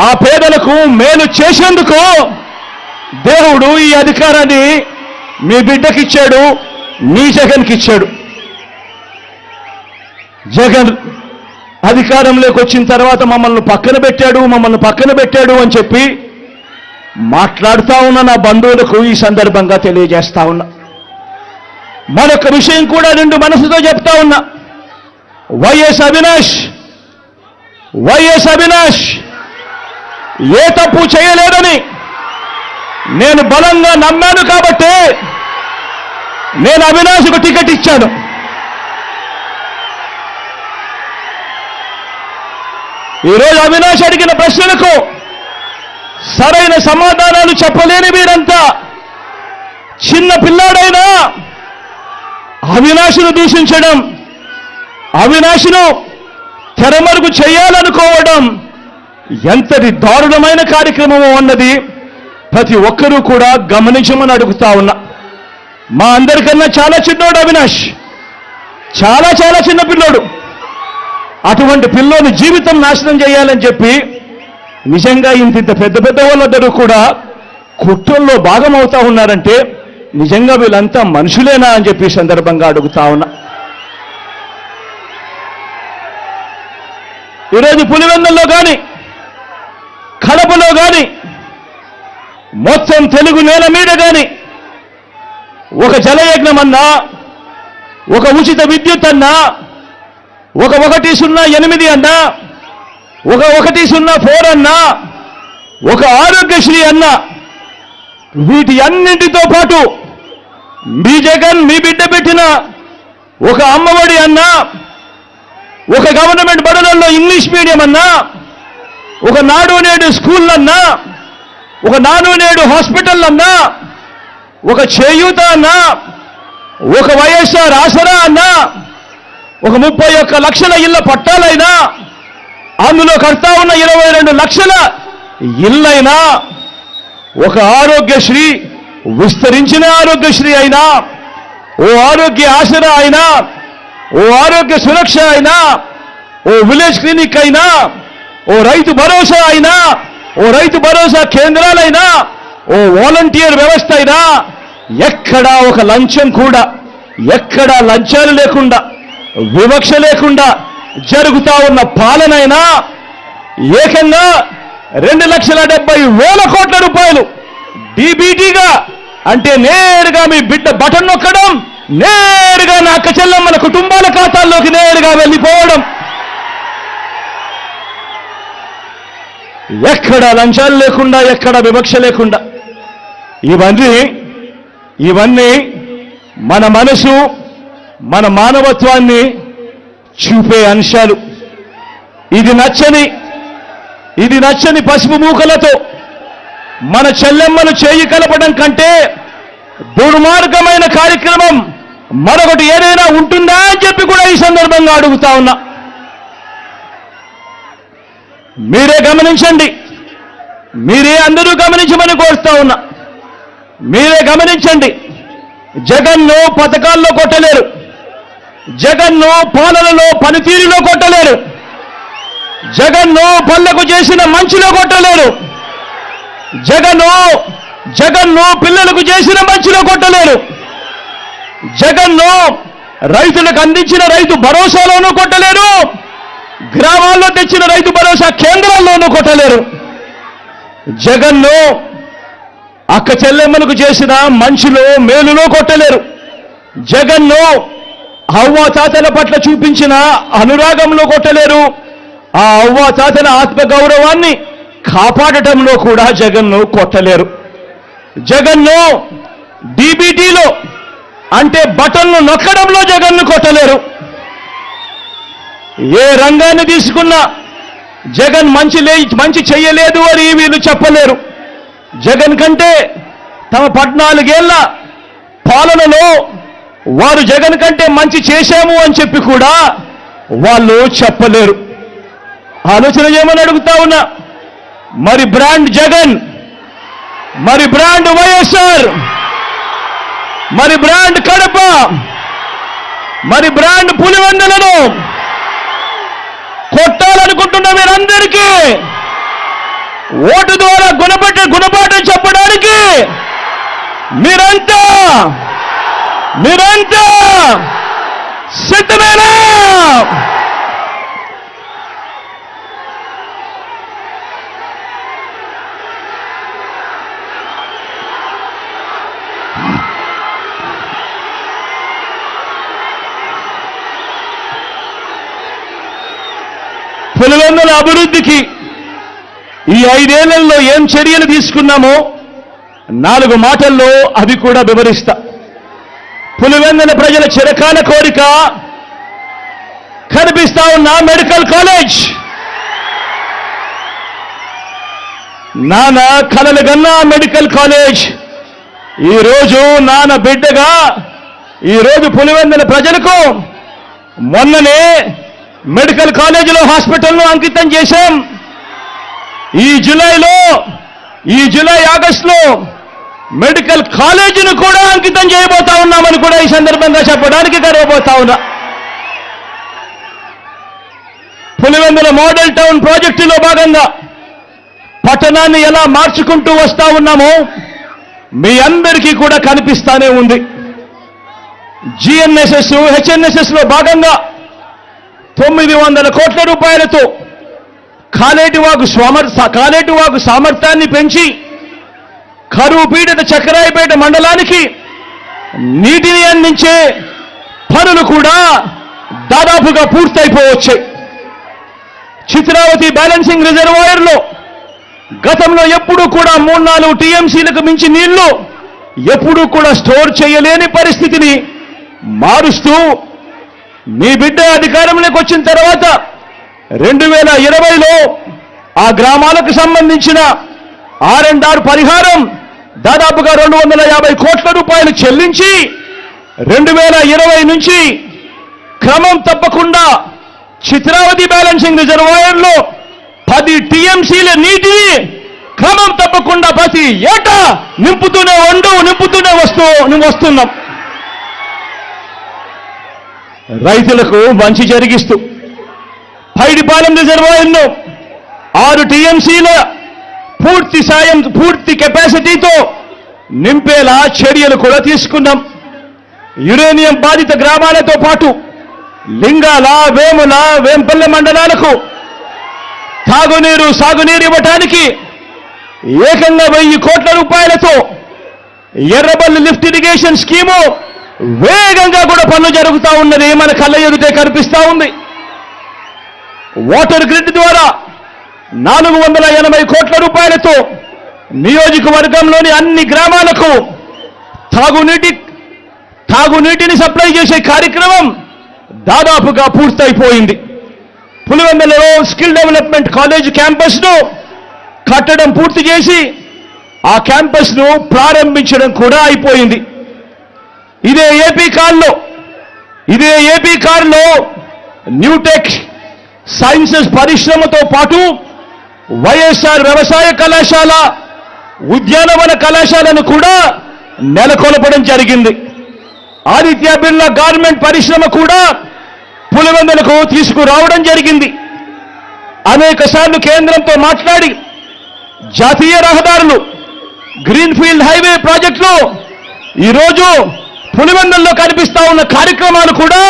ఆ పేదలకు మేలు చేసేందుకు దేవుడు ఈ అధికారాన్ని మీ బిడ్డకిచ్చాడు, మీ జగన్కి ఇచ్చాడు. జగన్ అధికారంలోకి వచ్చిన తర్వాత మమ్మల్ని పక్కన పెట్టాడు అని చెప్పి మాట్లాడుతా ఉన్న నా బంధువులకు ఈ సందర్భంగా తెలియజేస్తా ఉన్నా. మరొక విషయం కూడా రెండు మనసుతో చెప్తా ఉన్నా. వైఎస్ అవినాష్ ఏ తప్పు చేయలేదని నేను బలంగా నమ్మాను కాబట్టి నేను అవినాష్కు టికెట్ ఇచ్చాను. ఈరోజు అవినాష్ అడిగిన ప్రశ్నలకు సరైన సమాధానాలు చెప్పలేని వీరంతా చిన్న పిల్లాడైనా అవినాష్ను దూషించడం, అవినాష్ను తెరమరుగు చేయాలనుకోవడం ఎంతటి దారుణమైన కార్యక్రమమో అన్నది ప్రతి ఒక్కరూ కూడా గమనించమని అడుగుతా ఉన్నా. మా అందరికన్నా చాలా చిన్నోడు అవినాష్, చాలా చిన్న పిల్లోడు. అటువంటి పిల్లోని జీవితం నాశనం చేయాలని చెప్పి నిజంగా ఇంత పెద్ద వాళ్ళందరూ కూడా కుట్రల్లో భాగమవుతా ఉన్నారంటే నిజంగా వీళ్ళంతా మనుషులేనా అని చెప్పి సందర్భంగా అడుగుతా ఉన్నా. ఈరోజు పులివెందుల్లో కానీ, కడపలో కానీ, మొత్తం తెలుగు నేల మీద కానీ ఒక జలయజ్ఞం అన్నా, ఒక ఉచిత విద్యుత్ అన్నా, ఒక 108 అన్నా, ఒక 104 అన్నా, ఒక ఆరోగ్యశ్రీ అన్నా, వీటి అన్నింటితో పాటు మీ జగన్ మీ బిడ్డ పెట్టిన ఒక అమ్మఒడి అన్నా, ఒక గవర్నమెంట్ బడులలో ఇంగ్లీష్ మీడియం అన్నా, ఒక నాడు నేడు స్కూల్ అన్నా, ఒక నాడు నేడు హాస్పిటల్ అన్నా, ఒక చేయూత అన్నా, ఒక వైఎస్ఆర్ ఆసరా అన్నా, ఒక 31 లక్షల ఇళ్ల పట్టాలైనా, అందులో కడతా ఉన్న 22 లక్షల ఇళ్ళైనా, ఒక ఆరోగ్యశ్రీ విస్తరించిన ఆరోగ్యశ్రీ అయినా, ఓ ఆరోగ్య ఆసరా అయినా, ఓ ఆరోగ్య సురక్ష అయినా, ఓ విలేజ్ క్లినిక్ అయినా, ఓ రైతు భరోసా అయినా, ఓ రైతు భరోసా కేంద్రాలైనా, ఓ వాలంటీర్ వ్యవస్థ అయినా ఎక్కడా ఒక లంచం కూడా, ఎక్కడా లంచాలు లేకుండా, వివక్ష లేకుండా జరుగుతా ఉన్న పాలనైనా ఏకంగా 2,70,000 కోట్ల రూపాయలు డీబీటీగా, అంటే నేరుగా మీ బిడ్డ బటన్ నొక్కడం, నేరుగా నా అక్క చెల్లెమ్మల కుటుంబాల ఖాతాల్లోకి నేరుగా వెళ్ళిపోవడం, ఎక్కడ లంచాలు లేకుండా, ఎక్కడ వివక్ష లేకుండా, ఇవన్నీ మన మనసు, మన మానవత్వాన్ని చూపే అంశాలు. ఇది నచ్చని పసుపు మూకలతో మన చెల్లెమ్మలు చేయి కలపడం కంటే దుర్మార్గమైన కార్యక్రమం మరొకటి ఏదైనా ఉంటుందా అని చెప్పి కూడా ఈ సందర్భంగా అడుగుతా ఉన్నా. మీరే గమనించండి, మీరే అందరూ గమనించమని కోరుతా ఉన్నా. మీరే గమనించండి, జగన్ను పథకాల్లో కొట్టలేరు, జగన్ను పాలనలో పనితీరులో కొట్టలేరు, జగన్ను పల్లెకు చేసిన మంచిలో కొట్టలేరు, జగన్ను పిల్లలకు చేసిన మంచిలో కొట్టలేరు, జగన్ను రైతులకు అందించిన రైతు భరోసాలోనూ కొట్టలేరు, గ్రామాల్లో తెచ్చిన రైతు భరోసా కేంద్రాల్లోనూ కొట్టలేరు. జగన్ను అక్క చెల్లెమ్మలకు చేసిన మంచిలో మేలులో కొట్టలేరు. జగన్ను అవ్వ తాతల పట్ల చూపించిన అనురాగంలో కొట్టలేరు. ఆ అవ్వ తాతల ఆత్మగౌరవాన్ని కాపాడటంలో కూడా జగన్ను కొట్టలేరు. జగన్ను డీబీటీలో, అంటే బటన్ను నొక్కడంలో జగన్ను కొట్టలేరు. ఏ రంగాన్ని తీసుకున్నా జగన్ మంచి చెయ్యలేదు అని వీళ్ళు చెప్పలేరు. జగన్ కంటే తమ 14 ఏళ్ల పాలనలో వారు జగన్ కంటే మంచి చేశాము అని చెప్పి కూడా వాళ్ళు చెప్పలేరు. ఆలోచన చేయమని అడుగుతా ఉన్నా. మరి బ్రాండ్ జగన్, మరి బ్రాండ్ వైఎస్ఆర్, మరి బ్రాండ్ కడప, మరి బ్రాండ్ పులివెందులను కొట్టాలనుకుంటున్న మీరందరికీ ఓటు ద్వారా గుణపాఠం చెప్పడానికి మీరంతా సిద్ధమేనా? పులివెందుల అభివృద్ధికి ఈ 5 ఏళ్లలో ఏం చర్యలు తీసుకున్నామో 4 మాటల్లో అవి కూడా వివరిస్తా. పులివెందుల ప్రజల చిరకాల కోరిక కనిపిస్తా ఉన్న మెడికల్ కాలేజ్. నాన్న కలలు గన్నా మెడికల్ కాలేజ్ ఈరోజు నాన్న బిడ్డగా ఈరోజు పులివెందుల ప్రజలకు మొన్ననే మెడికల్ కాలేజీలో హాస్పిటల్ను అంకితం చేశాం. ఈ జూలై ఆగస్టులో మెడికల్ కాలేజీని కూడా అంకితం చేయబోతా ఉన్నామని కూడా ఈ సందర్భంగా చెప్పడానికి గర్వపోతా ఉన్నా. పులివెందుల మోడల్ టౌన్ ప్రాజెక్టులో భాగంగా పట్టణాన్ని ఎలా మార్చుకుంటూ వస్తా ఉన్నామో మీ అందరికీ కూడా కనిపిస్తానే ఉంది. జిఎన్ఎస్ఎస్, హెచ్ఎన్ఎస్ఎస్ లో భాగంగా 900 కోట్ల రూపాయలతో కాలేటివాగు సామర్థ్యాన్ని పెంచి కరువు పీడిత చక్రాయపేట మండలానికి నీటిని అందించే పనులు కూడా దాదాపుగా పూర్తయిపోవచ్చాయి. చిత్రావతి బ్యాలెన్సింగ్ రిజర్వాయర్లో గతంలో ఎప్పుడూ కూడా 3-4 టీఎంసీలకు మించి నీళ్లు ఎప్పుడూ కూడా స్టోర్ చేయలేని పరిస్థితిని మారుస్తూ మీ బిడ్డ అధికారంలోకి వచ్చిన తర్వాత 2020లో ఆ గ్రామాలకు సంబంధించిన R&R పరిహారం దాదాపుగా 250 కోట్ల రూపాయలు చెల్లించి 2020 నుంచి క్రమం తప్పకుండా చిత్రావతి బ్యాలెన్సింగ్ రిజర్వాయర్లో 10 టీఎంసీల నీటిని క్రమం తప్పకుండా ప్రతి ఏటా నింపుతూనే వస్తున్నాం. రైతులకు మంచి జరిగిస్తూ పైడిపాలెం రిజర్వాయర్ను 6 టీఎంసీల పూర్తి కెపాసిటీతో నింపేలా చర్యలు కూడా తీసుకున్నాం. యురేనియం బాధిత గ్రామాలతో పాటు లింగాల, వేముల, వేంపల్లె మండలాలకు తాగునీరు, సాగునీరు ఇవ్వటానికి ఏకంగా 1000 కోట్ల రూపాయలతో ఎర్రబల్లి లిఫ్ట్ ఇరిగేషన్ స్కీము వేగంగా కూడా పనులు జరుగుతూ ఉన్నది, మన కళ్ళ ఎదుటే కనిపిస్తూ ఉంది. వాటర్ గ్రిడ్ ద్వారా 480 కోట్ల రూపాయలతో నియోజకవర్గంలోని అన్ని గ్రామాలకు తాగునీటిని సప్లై చేసే కార్యక్రమం దాదాపుగా పూర్తయిపోయింది. పులివెందులలో స్కిల్ డెవలప్మెంట్ కాలేజ్ క్యాంపస్ను కట్టడం పూర్తి చేసి ఆ క్యాంపస్ను ప్రారంభించడం కూడా అయిపోయింది. ఇదే ఏపీ కారులో న్యూటెక్ సైన్సెస్ పరిశ్రమతో పాటు వైఎస్ఆర్ వ్యవసాయ కళాశాల, ఉద్యానవన కళాశాలను కూడా నెలకొల్పడం జరిగింది. ఆదిత్య బిర్లా గార్మెంట్ పరిశ్రమ కూడా పులివెందులకు తీసుకురావడం జరిగింది. అనేక సార్లు కేంద్రంతో మాట్లాడి జాతీయ రహదారులు, గ్రీన్ఫీల్డ్ హైవే ప్రాజెక్టులు ఈరోజు పులివెందుల్లో కనిపిస్తా ఉన్న కార్యక్రమాలు కూడా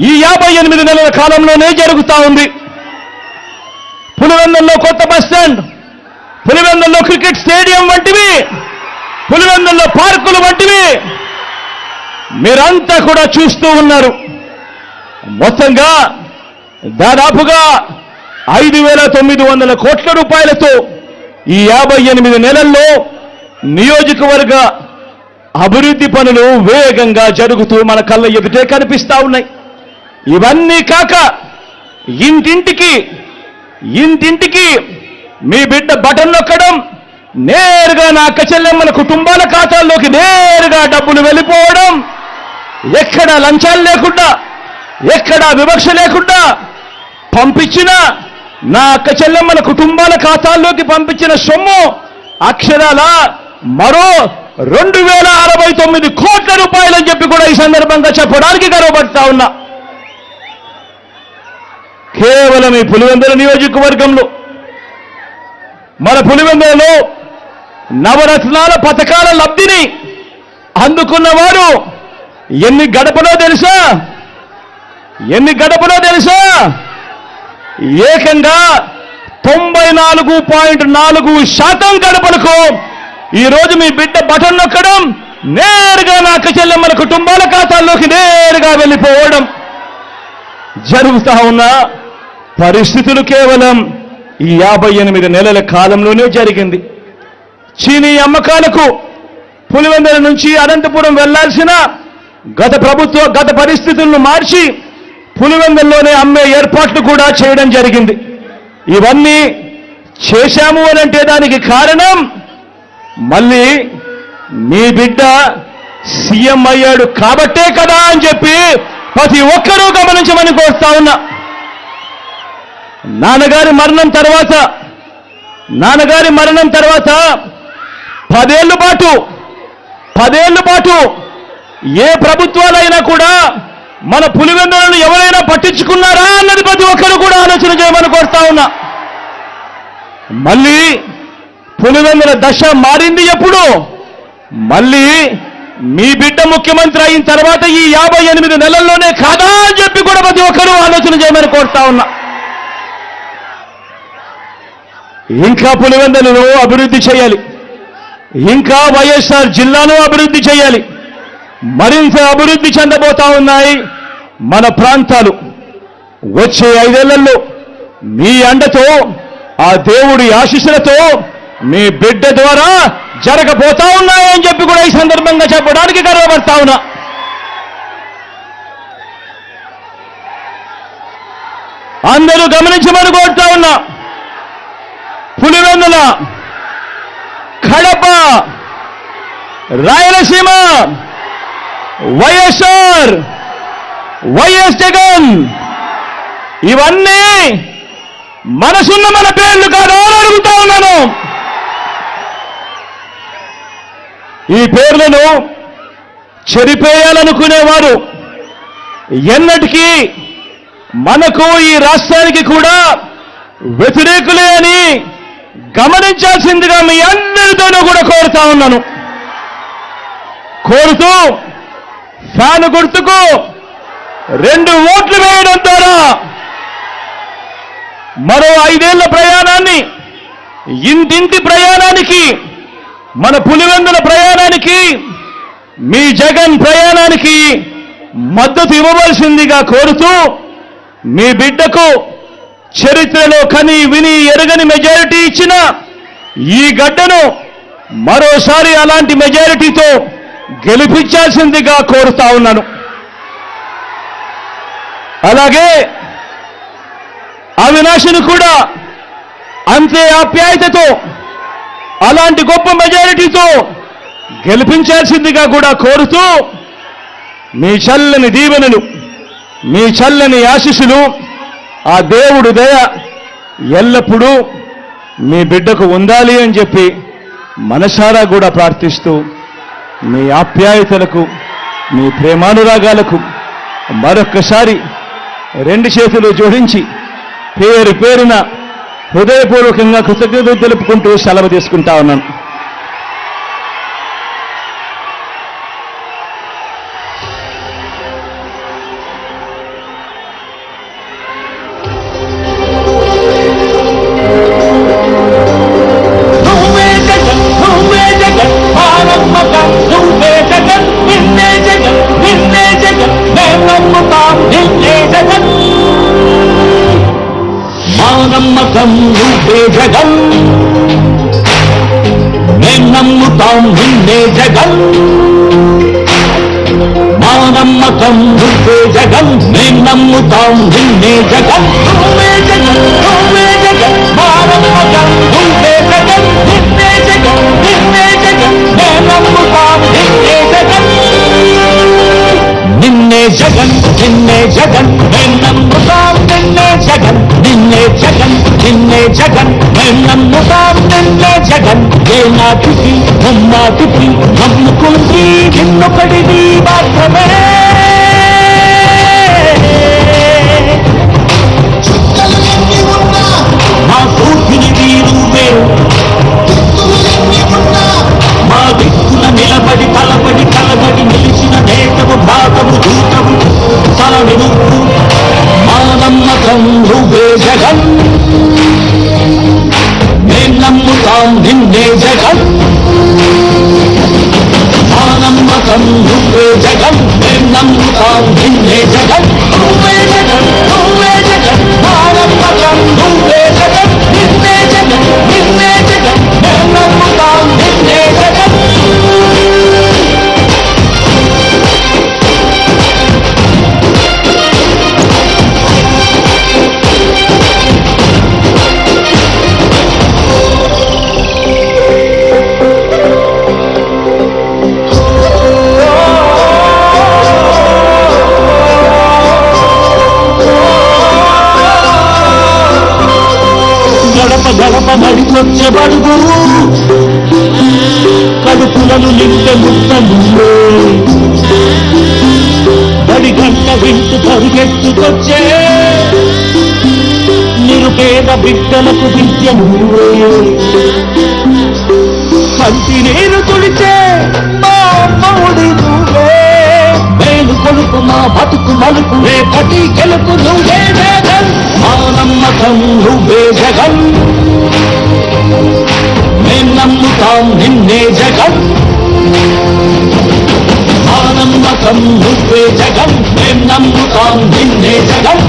ఈ 58 నెలల కాలంలోనే జరుగుతూ ఉంది. పులివెందుల్లో కొత్త బస్టాండ్, పులివెందుల్లో క్రికెట్ స్టేడియం వంటివి, పులివెందుల్లో పార్కులు వంటివి మీరంతా కూడా చూస్తూ ఉన్నారు. మొత్తంగా దాదాపుగా 5,900 కోట్ల రూపాయలతో ఈ 58 నెలల్లో నియోజకవర్గ అభివృద్ధి పనులు వేగంగా జరుగుతూ మన కళ్ళ ఎదుటే కనిపిస్తా ఉన్నాయి. ఇవన్నీ కాక ఇంటింటికి మీ బిడ్డ బటన్ నొక్కడం, నేరుగా నా అక్క చెల్లెమ్మల కుటుంబాల ఖాతాల్లోకి నేరుగా డబ్బులు వెళ్ళిపోవడం, ఎక్కడా లంచాలు లేకుండా, ఎక్కడా వివక్ష లేకుండా పంపించిన నా అక్క చెల్లెమ్మల కుటుంబాల ఖాతాల్లోకి పంపించిన సొమ్ము అక్షరాల మరో 2,069 కోట్ల రూపాయలని చెప్పి కూడా ఈ సందర్భంగా చెప్పడానికి గర్వపడతా ఉన్నా. కేవలం ఈ పులివెందుల నియోజకవర్గంలో, మన పులివెందులలో నవరత్నాల పథకాల లబ్ధిని అందుకున్న వారు ఎన్ని గడపలో తెలుసా? ఏకంగా 94.4% గడపలకు ఈరోజు మీ బిడ్డ బటన్ నొక్కడం, నేరుగా నా అక్క చెల్లెమ్మల కుటుంబాల ఖాతాల్లోకి నేరుగా వెళ్ళిపోవడం జరుగుతా ఉన్న పరిస్థితులు కేవలం ఈ 58 నెలల కాలంలోనే జరిగింది. చీనీ అమ్మకాలకు పులివెందుల నుంచి అనంతపురం వెళ్లాల్సిన గత పరిస్థితులను మార్చి పులివెందుల్లోనే అమ్మే ఏర్పాట్లు కూడా చేయడం జరిగింది. ఇవన్నీ చేశాము అనంటే దానికి కారణం మళ్ళీ మీ బిడ్డ సీఎం అయ్యాడు కాబట్టే కదా అని చెప్పి ప్రతి ఒక్కరూ గమనించమని కోరుతా ఉన్నా. నాన్నగారి మరణం తర్వాత 10 ఏళ్ల పాటు ఏ ప్రభుత్వాలైనా కూడా మన పులివెందులను ఎవరైనా పట్టించుకున్నారా అన్నది ప్రతి ఒక్కరు కూడా ఆలోచన చేయమని కోరుతా ఉన్నా. మళ్ళీ పులివెందుల దశ మారింది ఎప్పుడు? మళ్ళీ మీ బిడ్డ ముఖ్యమంత్రి అయిన తర్వాత ఈ 58 నెలల్లోనే కాదా అని చెప్పి కూడా ప్రతి ఒక్కరూ ఆలోచన చేయమని కోరుతా ఉన్నా. ఇంకా పులివెందులను అభివృద్ధి చేయాలి, ఇంకా వైఎస్ఆర్ జిల్లాను అభివృద్ధి చేయాలి. మరింత అభివృద్ధి చెందబోతా ఉన్నాయి మన ప్రాంతాలు. వచ్చే 5 ఏళ్లలో మీ అండతో, ఆ దేవుడి ఆశీస్సులతో మీ బిడ్డ ద్వారా జరగబోతా ఉన్నాయని చెప్పి కూడా ఈ సందర్భంగా చెప్పడానికి గర్వపడతా ఉన్నా. అందరూ గమనించమని కోరుతా ఉన్నా. పులివెందుల, కడప, రాయలసీమ, వైఎస్ జగన్ ఇవన్నీ మనసున్న మన పేర్లు కాదా అని అడుగుతా ఉన్నాను. ఈ పేర్లను చెరిపేయాలనుకునేవారు ఎన్నటికీ మనకు, ఈ రాష్ట్రానికి కూడా వ్యతిరేకులే అని గమనించాల్సిందిగా మీ అందరితోనూ కూడా కోరుతా ఉన్నాను. కోరుతూ ఫ్యాన్ గుర్తుకు 2 ఓట్లు వేయడం ద్వారా మరో 5 ఏళ్ల ప్రయాణాన్ని, ఇంటింటి ప్రయాణానికి, మన పులివెందుల ప్రయాణానికి, మీ జగన్ ప్రయాణానికి మద్దతు ఇవ్వవలసిందిగా కోరుతూ, మీ బిడ్డకు చరిత్రలో కని విని ఎరగని మెజారిటీ ఇచ్చిన ఈ గడ్డను మరోసారి అలాంటి మెజారిటీతో గెలిపించాల్సిందిగా కోరుతా ఉన్నాను. అలాగే అవినాష్ను కూడా అంతే ఆప్యాయతతో అలాంటి గొప్ప మెజారిటీతో గెలిపించాల్సిందిగా కూడా కోరుతూ, మీ చల్లని దీవెనలు, మీ చల్లని ఆశీస్సులు, ఆ దేవుడు దయ ఎల్లప్పుడూ మీ బిడ్డకు ఉండాలి అని చెప్పి మనసారా కూడా ప్రార్థిస్తూ, మీ ఆప్యాయతలకు, మీ ప్రేమానురాగాలకు మరొక్కసారి 2 చేతులు జోడించి పేరు పేరున హృదయపూర్వకంగా కృతజ్ఞతలు తెలుపుకుంటూ సెలవు తీసుకుంటా ఉన్నాను. నమ్మకం నువ్వే జగన్, మేం నమ్ముతాం నిన్నే జగన్. మా నమ్మకం నువ్వే జగన్, మేం నమ్ముతాం నిన్నే జగన్. నువ్వే జగన్, నువ్వే జగన్, మా నమ్మకం నువ్వే జగన్, నిన్నే జగన్, నిన్నే జగన్, మేం నమ్ముతాం నిన్నే జగన్. నిన్నే జగన్, నిన్నే జగన్, మేం నమ్ముతాం నిన్నే జగన్, నిన్నే జగన్, నిన్నే జగన్, మేం నమ్ముతాం నిన్నే జగన్. ఏ నాటికి ముమ్మాటికి నమ్ముకుంది నిన్నొకటిది మాత్రమే. మా కూర్చుని వీరువే, మా దిక్కున నిలబడి తలబడి కలబడి నిలిచిన నేతవు భాగము దూతవు తలని నువ్వు. మా నమ్మకం నువ్వే జగన్, మేం నమ్ముతాం నిన్నే జగన్. మా నమ్మకం నువ్వే జగన్, మేం నమ్ముతాం నిన్నే జగన్. నువ్వే జగన్, నువ్వే జగన్, మా నమ్మకం నువ్వే జగన్, నిన్నే జగన్, నిన్నే జగన్, మేం నమ్ముతాం నిన్నే జగన్. గడప గడప బడికొచ్చే బడుగు, కడుపులను నింపే ముత్తలు, బడి గంట వింటూ పరుగెత్తుకొచ్చే నిరుపేద బిడ్డలకు విద్యను, కంటి నీరు తుడిచే మా అమ్మఒడి నువ్వే. మేలు కొడుకు మా బతుకు మలుపు, రేపటి గెలుపు నువ్వే జగన్. మా నమ్మకం నువ్వే జగన్, మేం నమ్ముతాం నిన్నే జగన్. మా నమ్మకం నువ్వే జగన్, మేం నమ్ముతాం నిన్నే జగన్.